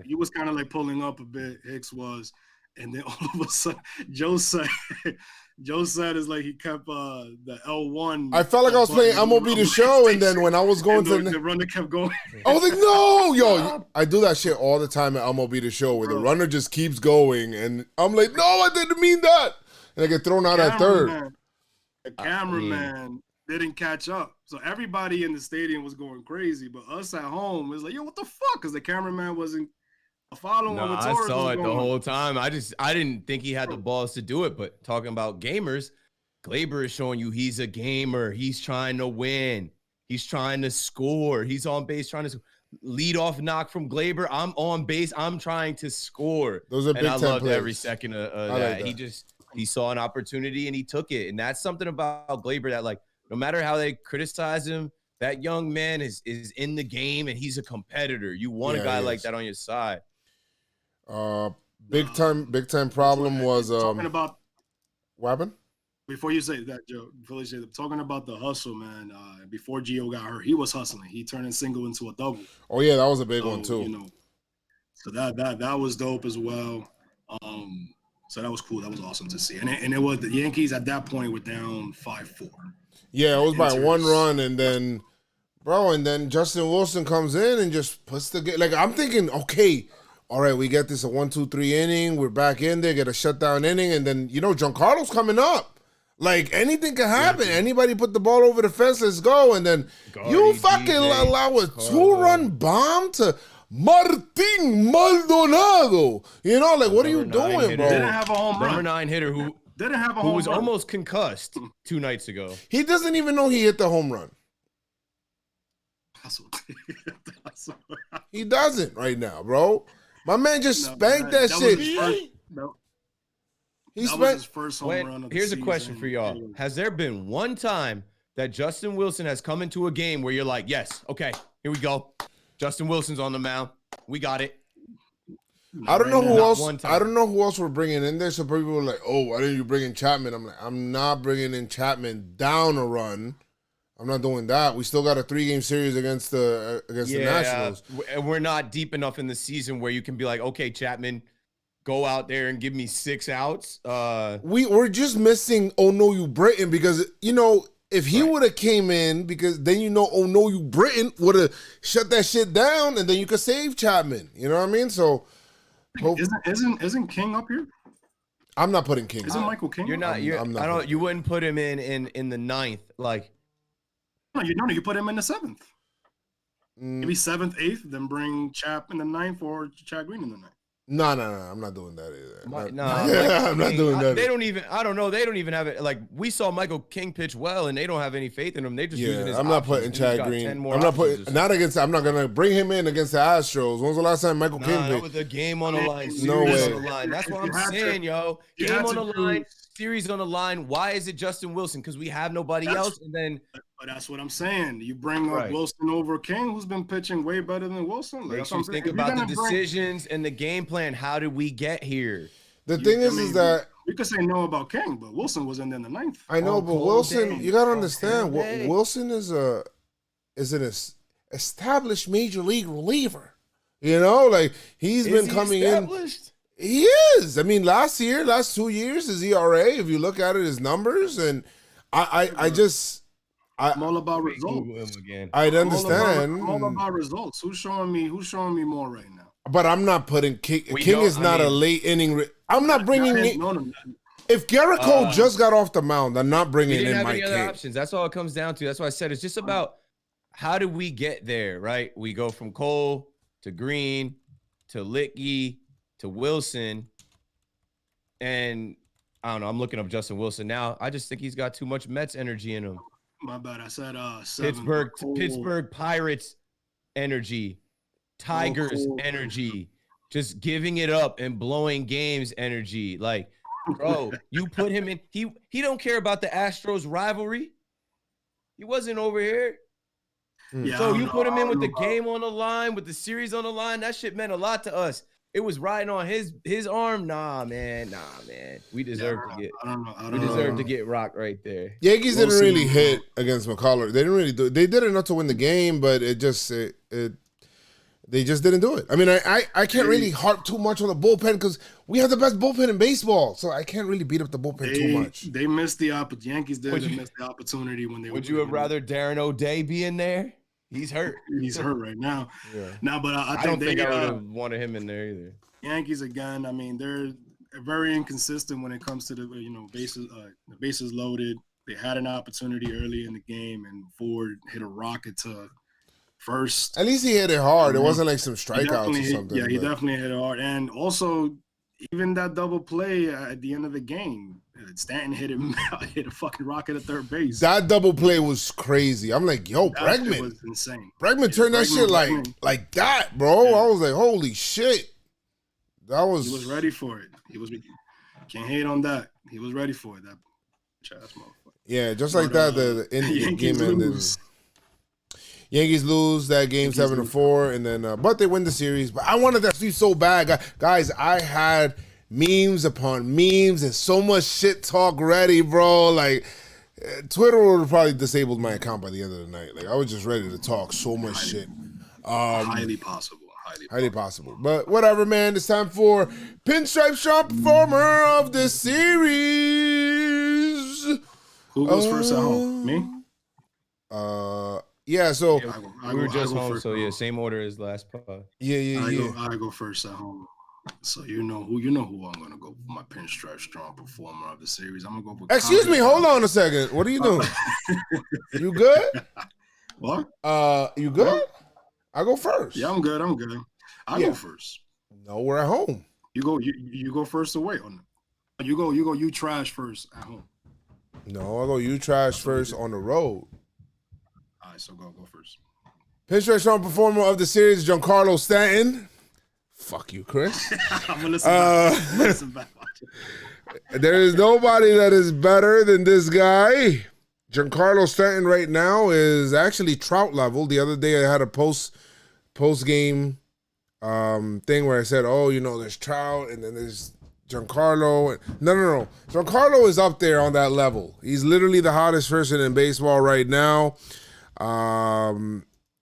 He was kind of like pulling up a bit. Hicks was, and then all of a sudden, Joe said it's like he kept the L1. I felt like I was playing MLB The Show, and then when I was going to the runner kept going. I was like, no, yo, I do that shit all the time at MLB The Show where the runner just keeps going, and I'm like, no, I didn't mean that. And I get thrown out at third. The cameraman didn't catch up. So everybody in the stadium was going crazy. But us at home was like, yo, what the fuck? Because the cameraman wasn't following what I saw it the whole time. I didn't think he had the balls to do it. But talking about gamers, Glaber is showing you he's a gamer. He's trying to win. He's trying to score. He's on base trying to lead off knock from Glaber. I'm on base. I'm trying to score. Those are big I loved plays. Every second of that. Like that. He saw an opportunity and he took it. And that's something about Glaber that, like, no matter how they criticize him, that young man is in the game and he's a competitor. You want a guy like that on your side. big time problem was talking about. What happened? Before you say that, Joe, before you say that, talking about the hustle, man. Before Gio got hurt, he was hustling. He turned a single into a double. Oh yeah, that was a big one too. You know, so that was dope as well. So that was cool. That was awesome to see. And it was the Yankees at that point were down 5-4. Yeah, it was by one run, and then, and then Justin Wilson comes in and just puts the game. Like, I'm thinking, okay, all right, we get this a 1-2-3 inning. We're back in there, get a shutdown inning, and then Giancarlo's coming up. Like, anything can happen. Anybody put the ball over the fence, let's go. And then you fucking allow a 2-run bomb to Martin Maldonado. Like, what are you doing, hitter. bro? Didn't have a home run. Number 9 hitter who was almost concussed 2 nights ago. He doesn't even know he hit the home run. He doesn't right now, bro. My man just spanked that shit. That was his first home run of the Here's season. a question for y'all. Has there been one time that Justin Wilson has come into a game where you're like, yes, okay, here we go. Justin Wilson's on the mound. We got it. I don't know who else. I don't know who else we're bringing in there. So people were like, "Oh, why didn't you bring in Chapman?" I'm like, I'm not bringing in Chapman down a run. I'm not doing that. We still got a 3-game series against the Nationals. And we're not deep enough in the season where you can be like, okay, Chapman, go out there and give me 6 outs. We're just missing Oh No You Britain because if he would have came in, because then Oh No You Britain would have shut that shit down, and then you could save Chapman. You know what I mean? So isn't King up here? I'm not putting King. Isn't Michael King? You're not. I'm not. You wouldn't put him in the 9th, like. No, you put him in the 7th. Maybe 7th, 8th, then bring Chap in the 9th or Chad Green in the 9th. No, I'm not doing that either. I'm not doing that. They don't even. I don't know. They don't even have it. Like, we saw Michael King pitch well, and they don't have any faith in him. They just using his. I'm not putting Chad Green. I'm not putting. I'm not gonna bring him in against the Astros. When was the last time Michael King pitched? That was a game on the line. No way. On the line. That's what I'm saying, yo. Game on the line. Series on the line. Why is it Justin Wilson? Because we have nobody else, and then. But that's what I'm saying. You bring up Wilson over King, who's been pitching way better than Wilson. Makes you think about the decisions and the game plan. How did we get here? The thing is that we could say no about King, but Wilson was in the 9th. I know, but Wilson, you gotta understand, Wilson is an established major league reliever. Like he's been coming in. He is. I mean, last 2 years, his ERA, if you look at it, his numbers, and I'm all about results. I understand. I'm all about results. Who's showing me more right now? But I'm not putting King. King is not a late inning. I'm not bringing it. No. If Garrett Cole just got off the mound, I'm not bringing in Mike King. Options. That's all it comes down to. That's why I said it's just about how do we get there, right? We go from Cole to Green to Licky to Wilson, and I don't know. I'm looking up Justin Wilson now. I just think he's got too much Mets energy in him. My bad. I said 7. Pittsburgh Pirates energy, Tigers energy, just giving it up and blowing games energy. Like, bro, you put him in. He don't care about the Astros rivalry. He wasn't over here. Yeah, so you put him in with the game on the line, with the series on the line. That shit meant a lot to us. It was riding on his arm. Nah, man. We deserve to get. We deserve to get rocked right there. Yankees didn't really hit against McCullers. They didn't really do. They did enough to win the game, but they just didn't do it. I mean, I can't really harp too much on the bullpen because we have the best bullpen in baseball, so I can't really beat up the bullpen too much. They missed the opportunity. Yankees didn't miss the opportunity when they. Would you have rather Darren O'Day be in there? He's hurt. He's hurt right now. Yeah. No, but I don't think I would have wanted him in there either. Yankees again. I mean, they're very inconsistent when it comes to the bases loaded. They had an opportunity early in the game, and Ford hit a rocket to first. At least he hit it hard. It wasn't like some strikeouts or something. He definitely hit it hard, and also even that double play at the end of the game. Stanton hit a fucking rocket at third base. That double play was crazy. I'm like, yo, Bregman was insane. Bregman turned that shit like that, bro. Yeah. I was like, holy shit. He was ready for it. Can't hate on that. He was ready for it. That ass motherfucker. Yeah, just like that. The game ended. Yankees lose that game 7-4, and then but they win the series. But I wanted that sweep so bad, guys. I had memes upon memes and so much shit talk ready, bro. Like Twitter would have probably disabled my account by the end of the night. Like I was just ready to talk so much shit. Highly possible. Highly possible. But whatever, man. It's time for PinstripeStrong Performer of the Series. Who goes first at home? Me? Yeah, so we were just home, so yeah, same order as last pod. Yeah. I go first at home. So you know who I'm gonna go for my PinstripeStrong Performer of the Series. I'm gonna go for Excuse me, hold on a second. What are you doing? You good? What? You good? I go first. Yeah, I'm good. I go first. No, we're at home. You go first away on you trash first at home. No, I go you trash first on the road. All right, so go first. PinstripeStrong Performer of the Series, Giancarlo Stanton. Fuck you, Chris. I'm gonna listen back. There is nobody that is better than this guy. Giancarlo Stanton right now is actually Trout level. The other day I had a post game thing where I said, oh, there's Trout and then there's Giancarlo. No. Giancarlo is up there on that level. He's literally the hottest person in baseball right now.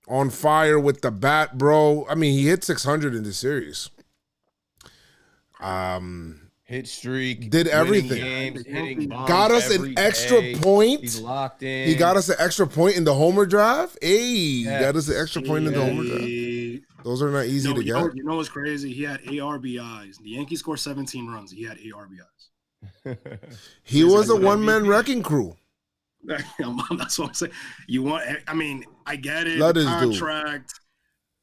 On fire with the bat, bro. I mean, he hit 600 in this series. Hit streak. Did everything. Games, got us an extra point. He's locked in. He got us an extra point in the homer drive. Hey, got us an extra point in the homer drive. Those are not easy to get. You know what's crazy? He had 8 RBIs. The Yankees scored 17 runs. He had 8 RBIs. He was a one-man wrecking crew. That's what I'm saying. I get it. Let the us contract.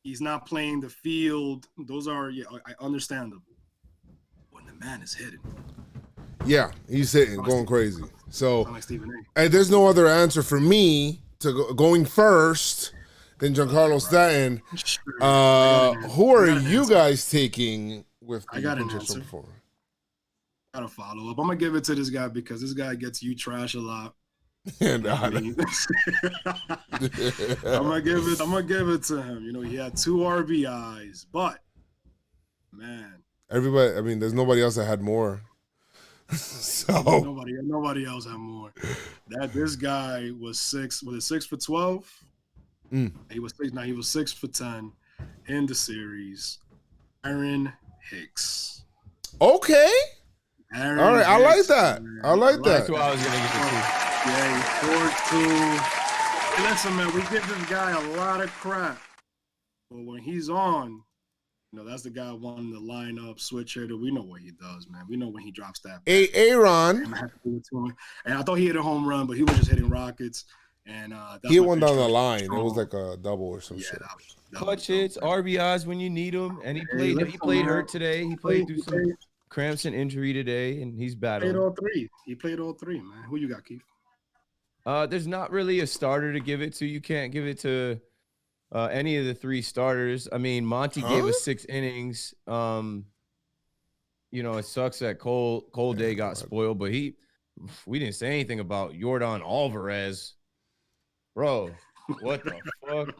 He's not playing the field. Those are understandable. When the man is hitting. Yeah, he's hitting, going crazy. So, like Stephen A. and there's no other answer for me to going first than Giancarlo Stanton. Who are you guys taking with the PinstripeStrong Performer? I got a follow up. I'm gonna give it to this guy because this guy gets you trash a lot. And I'm gonna give it to him. He had 2 RBIs, but man, everybody. There's nobody else that had more. So nobody else had more. This guy was 6 for 12. He was 6. Now he was 6 for 10 in the series. Aaron Hicks. Okay. Aaron All right, Hicks, I like that. Man. I like that. That's what I was gonna get to. Yeah, he 4-2. Listen, man, we give this guy a lot of crap, but when he's on, that's the guy wanting the lineup switch hitter. We know what he does, man. We know when he drops that. Aaron. And I thought he hit a home run, but he was just hitting rockets. And he hit one down the line. It was like a double or some shit. Clutch hits, RBIs when you need them, and he played hurt today. He played through some cramps and injury today, and he's battling. He played all three, man. Who you got, Keith? There's not really a starter to give it to. You can't give it to any of the 3 starters. Monty gave us 6 innings. It sucks that Cole Day got spoiled, but we didn't say anything about Yordan Alvarez. Bro, what the fuck?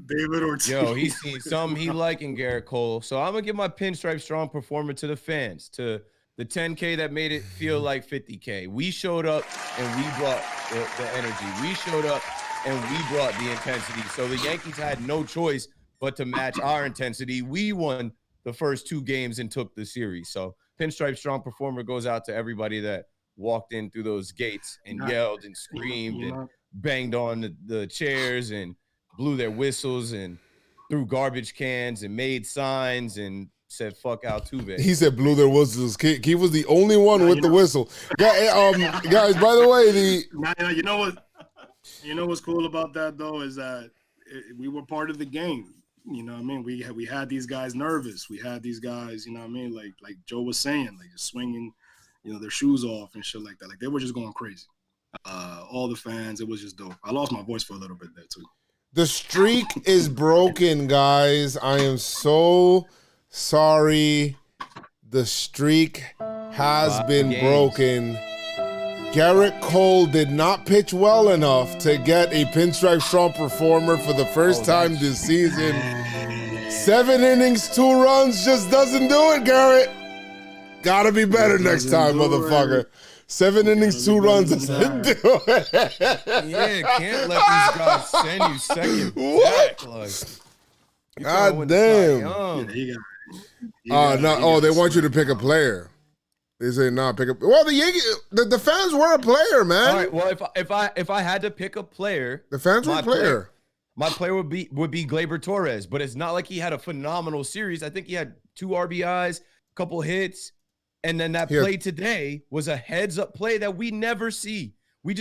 David Ortiz. Yo, he's seen something he liking Garrett Cole. So I'm going to give my PinstripeStrong Performer to the fans, to the 10K that made it feel like 50K. We showed up and we brought the energy. We showed up and we brought the intensity. So the Yankees had no choice but to match our intensity. We won the first 2 games and took the series. So PinstripeStrong Performer goes out to everybody that walked in through those gates and yelled and screamed and banged on the chairs and blew their whistles and threw garbage cans and made signs and said "fuck Altuve." He said blew their whistles. He was the only one with the whistle. Guys, by the way, you know what? You know what's cool about that though is that we were part of the game. We had these guys nervous. We had these guys, like Joe was saying, like just swinging, their shoes off and shit like that. Like they were just going crazy. All the fans, it was just dope. I lost my voice for a little bit there too. The streak is broken, guys. I am so sorry. The streak has been broken. Garrett Cole did not pitch well enough to get a Pinstripe Strong performer for the first time this season. 7 innings, 2 runs just doesn't do it, Garrett. Gotta be better next time, motherfucker. 7 innings, 2 runs doesn't do it. Yeah, can't let these guys send you second back. Like, God damn. They want you to pick a player. They say pick up. Well, the Yankees, the fans were a player, man. All right. Well, if I had to pick a player, the fans were a player. My player would be Gleyber Torres, but it's not like he had a phenomenal series. I think he had 2 RBIs, a couple hits, and then that play today was a heads-up play that we never see. We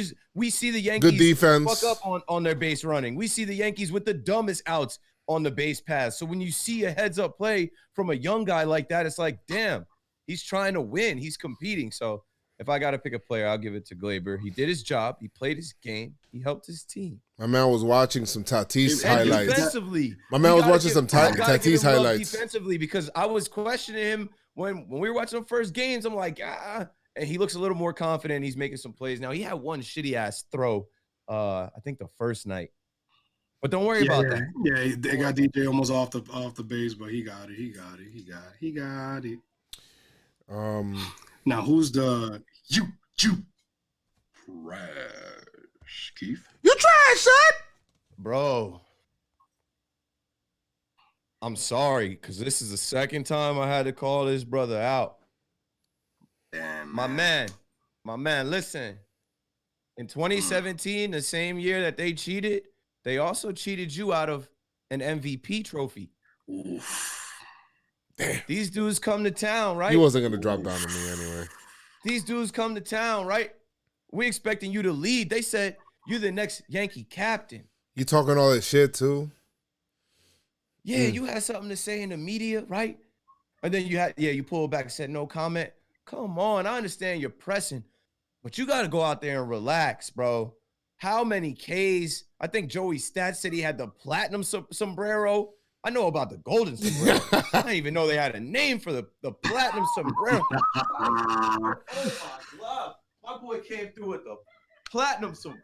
see the Yankees good defense. fuck up on their base running. We see the Yankees with the dumbest outs on the base pass. So when you see a heads-up play from a young guy like that, it's like, damn, he's trying to win. He's competing. So if I got to pick a player, I'll give it to Gleyber. He did his job. He played his game. He helped his team. My man was watching some Tatis highlights. Defensively, my man was watching some Tatis highlights. Defensively, because I was questioning him when we were watching the first games. I'm like, and he looks a little more confident. He's making some plays now. He had one shitty ass throw, I think the first night. But don't worry about that. Yeah, they got DJ almost off the base, but he got it. He got it. Now who's the you trash, Keith? You trash, son. Bro. I'm sorry, because this is the second time I had to call this brother out. Damn, my man, listen. In 2017, the same year that they cheated, they also cheated you out of an MVP trophy. Oof. Damn. These dudes come to town, right? He wasn't going to drop down to me anyway. These dudes come to town, right? We expecting you to lead. They said, you're the next Yankee captain. You talking all that shit, too? Yeah, you had something to say in the media, right? And then you pulled back and said no comment. Come on, I understand you're pressing, but you got to go out there and relax, bro. How many Ks? I think Joey Stats said he had the platinum sombrero. I know about the golden sombrero. I didn't even know they had a name for the platinum sombrero. Oh my God. My boy came through with the platinum sombrero.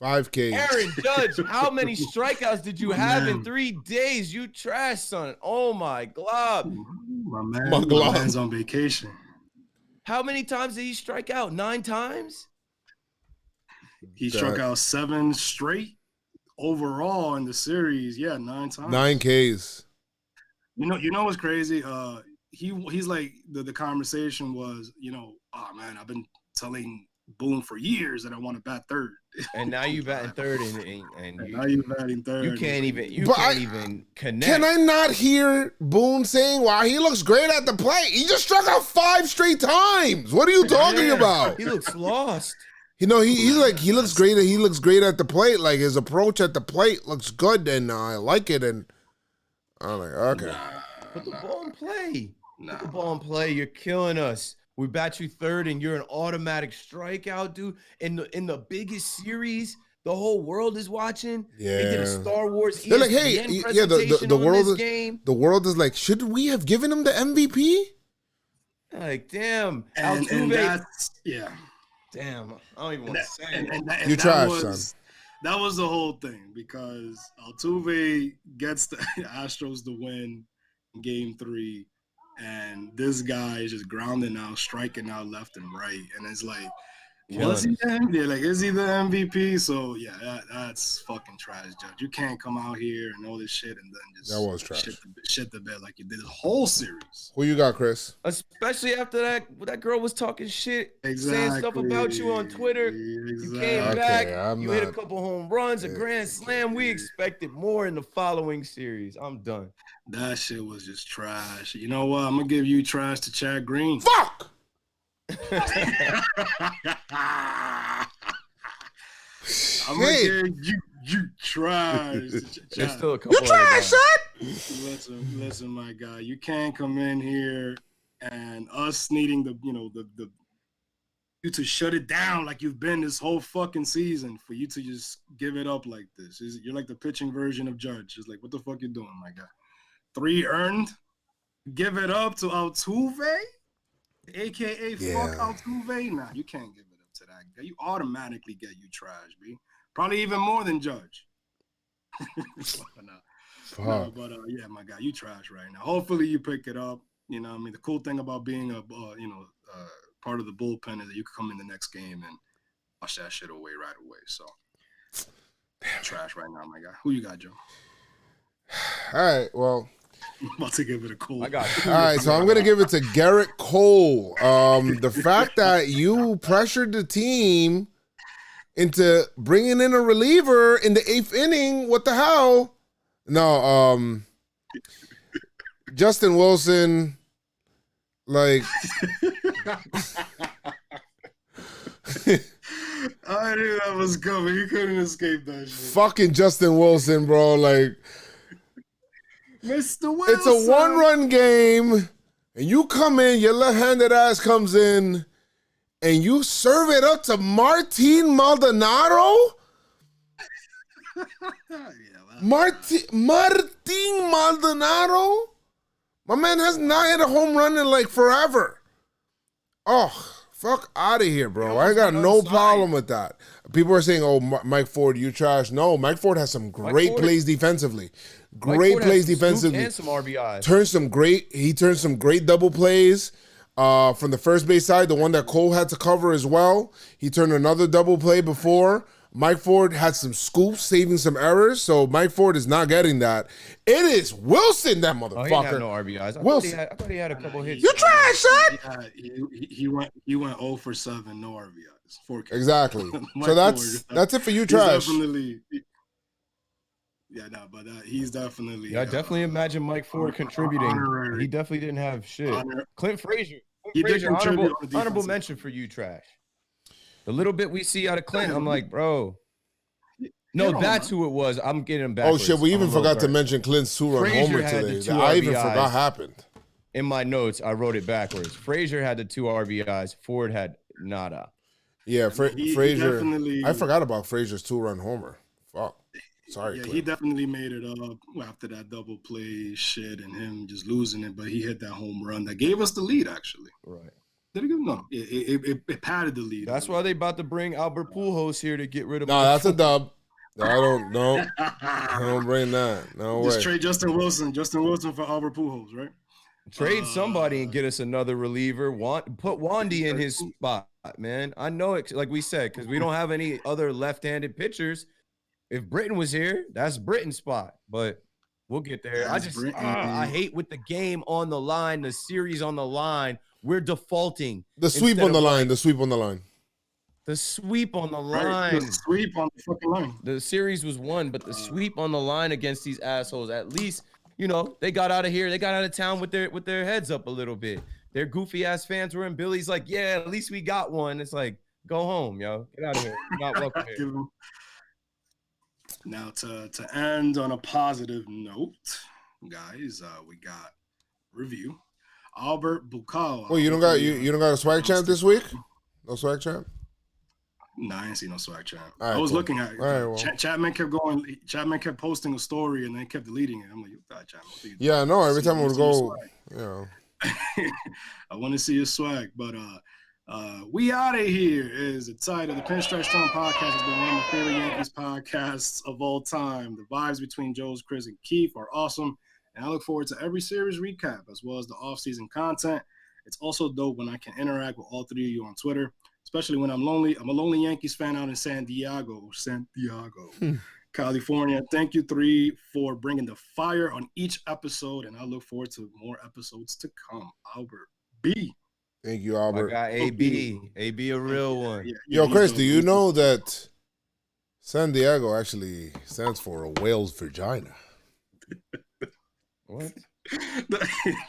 5K. Aaron Judge, how many strikeouts did you have in 3 days? You trash, son. Oh my God. My man's on vacation. How many times did he strike out? 9 times? He struck out 7 straight overall in the series. Yeah, 9 times. 9 Ks. You know what's crazy? He's like the conversation was, oh man, I've been telling Boone for years that I want to bat third. And now you batting third, and now you batting third. You can't even connect. Can I not hear Boone saying, "Wow, he looks great at the plate"? He just struck out 5 straight times. What are you talking about? He looks lost. He looks great. He looks great at the plate. Like his approach at the plate looks good, and I like it. And I'm like, okay, put the ball in play. Put the ball in play. You're killing us. We bat you third, and you're an automatic strikeout, dude. In the biggest series, the whole world is watching. Yeah, they did a Star Wars. They're like, hey, yeah, the world is like, should we have given him the MVP? Like, damn, and that's, yeah, damn. I don't even want to say it. You trash, son. That was the whole thing because Altuve gets the Astros to win Game 3. And this guy is just grounding out, striking out left and right. And it's like, was he the MVP? Like, is he the MVP? So, yeah, that's fucking trash, Judge. You can't come out here and all this shit and then just that was trash. Shit the bed like you did this whole series. Who you got, Chris? Especially after that girl was talking shit, saying stuff about you on Twitter. Exactly. You came back, hit a couple home runs, a grand slam. We expected more in the following series. I'm done. That shit was just trash. You know what? I'm going to give you trash to Chad Green. Fuck! I'm gonna give you trash. There's still a couple. You trash, son. Listen, my guy. You can't come in here and us needing you to shut it down like you've been this whole fucking season for you to just give it up like this. You're like the pitching version of Judge. It's like, what the fuck you doing, my guy? 3 earned. Give it up to Altuve. AKA fuck Altuve. Nah, you can't give it up to that. You automatically get you trash, B. Probably even more than Judge. No, but yeah, my guy, you trash right now. Hopefully you pick it up. You know, I mean, the cool thing about being a part of the bullpen is that you can come in the next game and wash that shit away right away. So trash right now, my guy. Who you got, Joe? All right, well, I'm about to give it a cool. I got all right, so I'm gonna give it to Garrett Cole. The fact that you pressured the team into bringing in a reliever in the 8th inning, what the hell? No, Justin Wilson, like. I knew that was coming. You couldn't escape that shit. Fucking Justin Wilson, bro. Like, Mr. Wilson. it's a 1-run game, and you come in, your left-handed ass comes in, and you serve it up to Martin Maldonado? Martin Maldonado? My man has not hit a home run in like forever. Oh, fuck out of here, bro. I got no problem with that. People are saying, oh, Mike Ford, you trash. No, Mike Ford has some great plays defensively. Great plays defensively. And some RBIs. He turned some great double plays from the first base side, the one that Cole had to cover as well. He turned another double play before. Mike Ford had some scoops, saving some errors, so Mike Ford is not getting that. It is Wilson, that motherfucker. Oh, he didn't have no RBIs. Wilson. I thought he had a couple hits. You trash, son! Yeah, he went 0 for 7, no RBIs. 4K. Exactly. So that's it for you, trash. Definitely. Yeah, no, but he's definitely. Yeah, I definitely imagine Mike Ford contributing. He definitely didn't have shit. Clint Frazier. Honorable mention for you, trash. The little bit we see out of Clint, I'm like, bro. No, that's who it was. I'm getting him back. Oh, shit. We even forgot to mention Clint's 2-run homer today. I even forgot happened. In my notes, I wrote it backwards. Frazier had the 2 RBIs. Ford had nada. Yeah, Frazier. I forgot about Frazier's 2-run homer. Fuck. Sorry, yeah, Clint. He definitely made it up after that double play shit and him just losing it, but he hit that home run that gave us the lead, actually. Right. Did it give? No, it padded the lead. That's why they about to bring Albert Pujols here to get rid of. No, that's a dub. I don't bring that. No Just way. trade Justin Wilson for Albert Pujols, right? Trade somebody and get us another reliever. Put Wandy in his spot, man. I know it, like we said, because we don't have any other left-handed pitchers. If Britton was here, that's Britton's spot. But we'll get there. I hate with the game on the line, the series on the line. We're defaulting. The sweep on the line. The sweep on the line. The sweep on the line. Right, the sweep on the fucking line. The series was won, but the sweep on the line against these assholes, at least, you know, they got out of here. They got out of town with their heads up a little bit. Their goofy ass fans were in Billy's like, yeah, at least we got one. It's like, go home, yo. Get out of here. You're not welcome here. Now to end on a positive note, guys, we got review. Albert Bucal. Well, you don't got a swag champ this week? No swag champ? No, I ain't see no swag champ. Right, I was cool. looking at it. Right, well. Chapman kept going. Chapman kept posting a story and then kept deleting it. I'm like, you got Chapman. Yeah, I know. Every time I would go, you know. I want to see your swag, but we out of here is the title. The PinstripeStrong podcast has been one of my favorite Yankees podcasts of all time. The vibes between Joe's, Chris, and Keith are awesome. And I look forward to every series recap as well as the off-season content. It's also dope when I can interact with all 3 of you on Twitter, especially when I'm lonely. I'm a lonely Yankees fan out in San Diego, California. Thank you 3 for bringing the fire on each episode, and I look forward to more episodes to come. Albert B. Thank you, Albert. I got AB. AB a real one. Yeah, Yo, Chris, do you know that San Diego actually stands for a whale's vagina? What?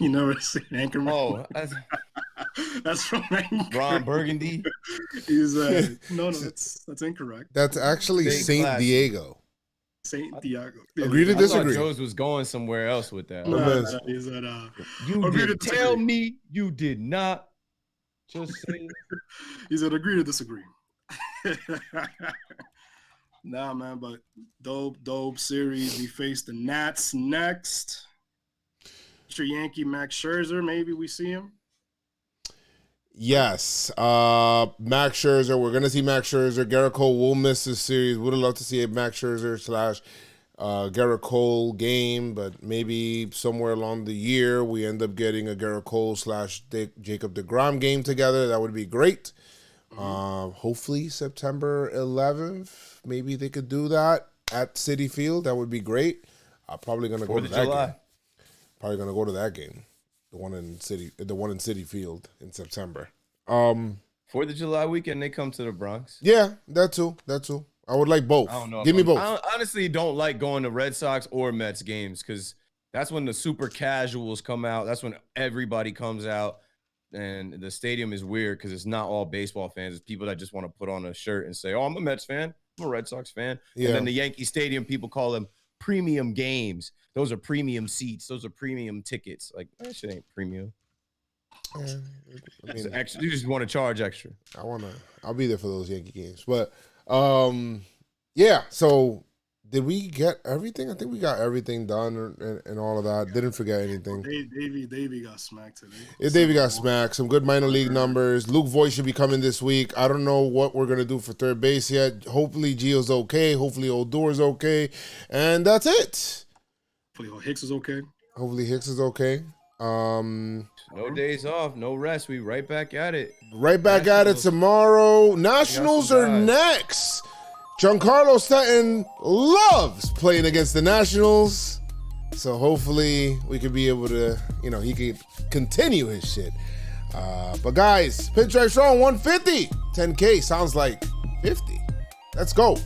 You never seen Anchorman? Oh, that's from Anchorman. Ron Burgundy. He's no, that's incorrect. That's actually Saint Diego. Saint Diego. Agree to disagree. I thought Joe's was going somewhere else with that. He said, you did tell me you did not. Just say. He said, agree to disagree. Nah, man, but dope series. We face the Nats next. Mr. Yankee Max Scherzer, maybe we see him. Yes. Max Scherzer. We're gonna see Max Scherzer. Garrett Cole will miss this series. Would have loved to see a Max Scherzer / Garrett Cole game, but maybe somewhere along the year we end up getting a Garrett Cole / Jacob deGrom game together. That would be great. Hopefully September 11th. Maybe they could do that at Citi Field. That would be great. I'm probably gonna go to that game. Probably gonna go to that game. The one in Citi Field in September. 4th of July weekend, they come to the Bronx. Yeah, that too. I would like both. I don't know. Give me both. I honestly don't like going to Red Sox or Mets games because that's when the super casuals come out. That's when everybody comes out, and the stadium is weird because it's not all baseball fans. It's people that just want to put on a shirt and say, "Oh, I'm a Mets fan. I'm a Red Sox fan." Yeah. And then the Yankee Stadium, people call them premium games. Those are premium seats. Those are premium tickets. Like, that shit ain't premium. Yeah, I mean, extra, you just want to charge extra. I'll be there for those Yankee games. But yeah, so did we get everything? I think we got everything done and all of that. Didn't forget anything. Davey got smacked today. Yeah, Davey got smacked. Some good minor league numbers. Luke Voigt should be coming this week. I don't know what we're gonna do for third base yet. Hopefully Gio's okay. Hopefully Odor's okay. And that's it. Hopefully Hicks is okay. Hopefully Hicks is okay. No days off, no rest. We right back at it. Right back at it tomorrow. Nationals are next. Giancarlo Stanton loves playing against the Nationals. So hopefully we could be able to, he could continue his shit. But guys, PinstripeStrong 150. 10K sounds like 50. Let's go.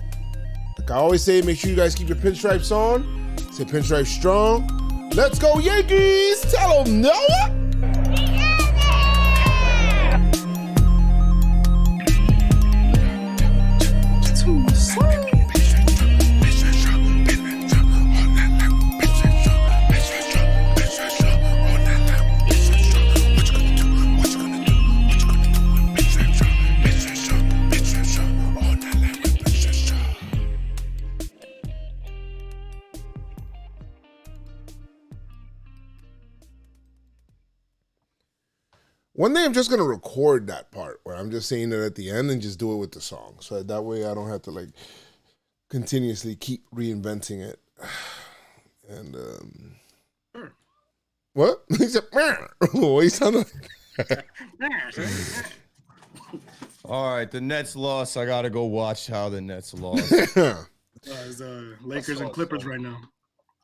Like I always say, make sure you guys keep your pinstripes on. Say PinstripeStrong. Let's go Yankees. Tell them Noah. One day I'm just going to record that part where I'm just saying it at the end and just do it with the song. So that way I don't have to continuously keep reinventing it. And what? He said, what you sound like? All right, the Nets lost. I got to go watch how the Nets lost. It's Lakers and Clippers right now.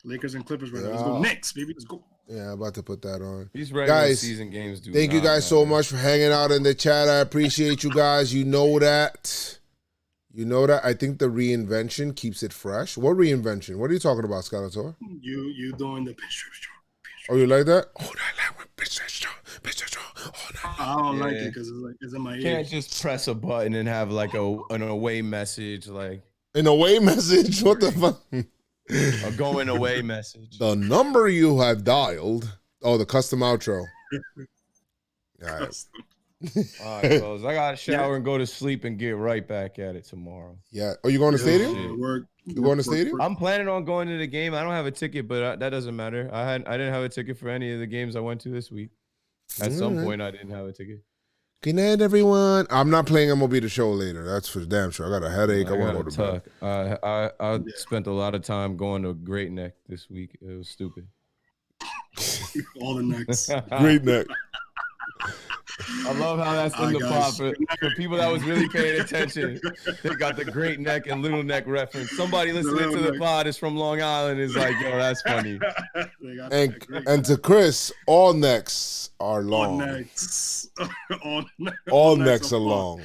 Let's go Knicks, baby. Let's go. Yeah, I'm about to put that on. These regular season games do. Thank you guys so much for hanging out in the chat. I appreciate you guys. You know that. I think the reinvention keeps it fresh. What reinvention? What are you talking about, Skeletor? You doing the PinstripeStrong. Oh, you like that? Oh, I like with PinstripeStrong. I don't like it because it's in my ear. You can't just press a button and have an away message An away message? What the fuck? A going away message. The number you have dialed. Oh, the custom outro. All right. All right, fellas. I got to shower and go to sleep and get right back at it tomorrow. Yeah. Oh, you going to stadium? You going to stadium? I'm planning on going to the game. I don't have a ticket, but that doesn't matter. I didn't have a ticket for any of the games I went to this week. At some point, I didn't have a ticket. Good night, everyone. I'm not playing MLB The Show later. That's for damn sure. I got a headache. I want to go to bed. I spent a lot of time going to Great Neck this week. It was stupid. All the necks. Great Neck. I love how that's in the plot for people that was really paying attention. They got the Great Neck and Little Neck reference. Somebody listening to the pod is from Long Island is like, yo, that's funny. And to Chris, all necks are long. All necks are long.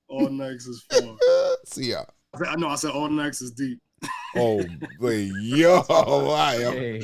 All necks is far. See ya. I said all necks is deep. Oh, wait, yo, Hey.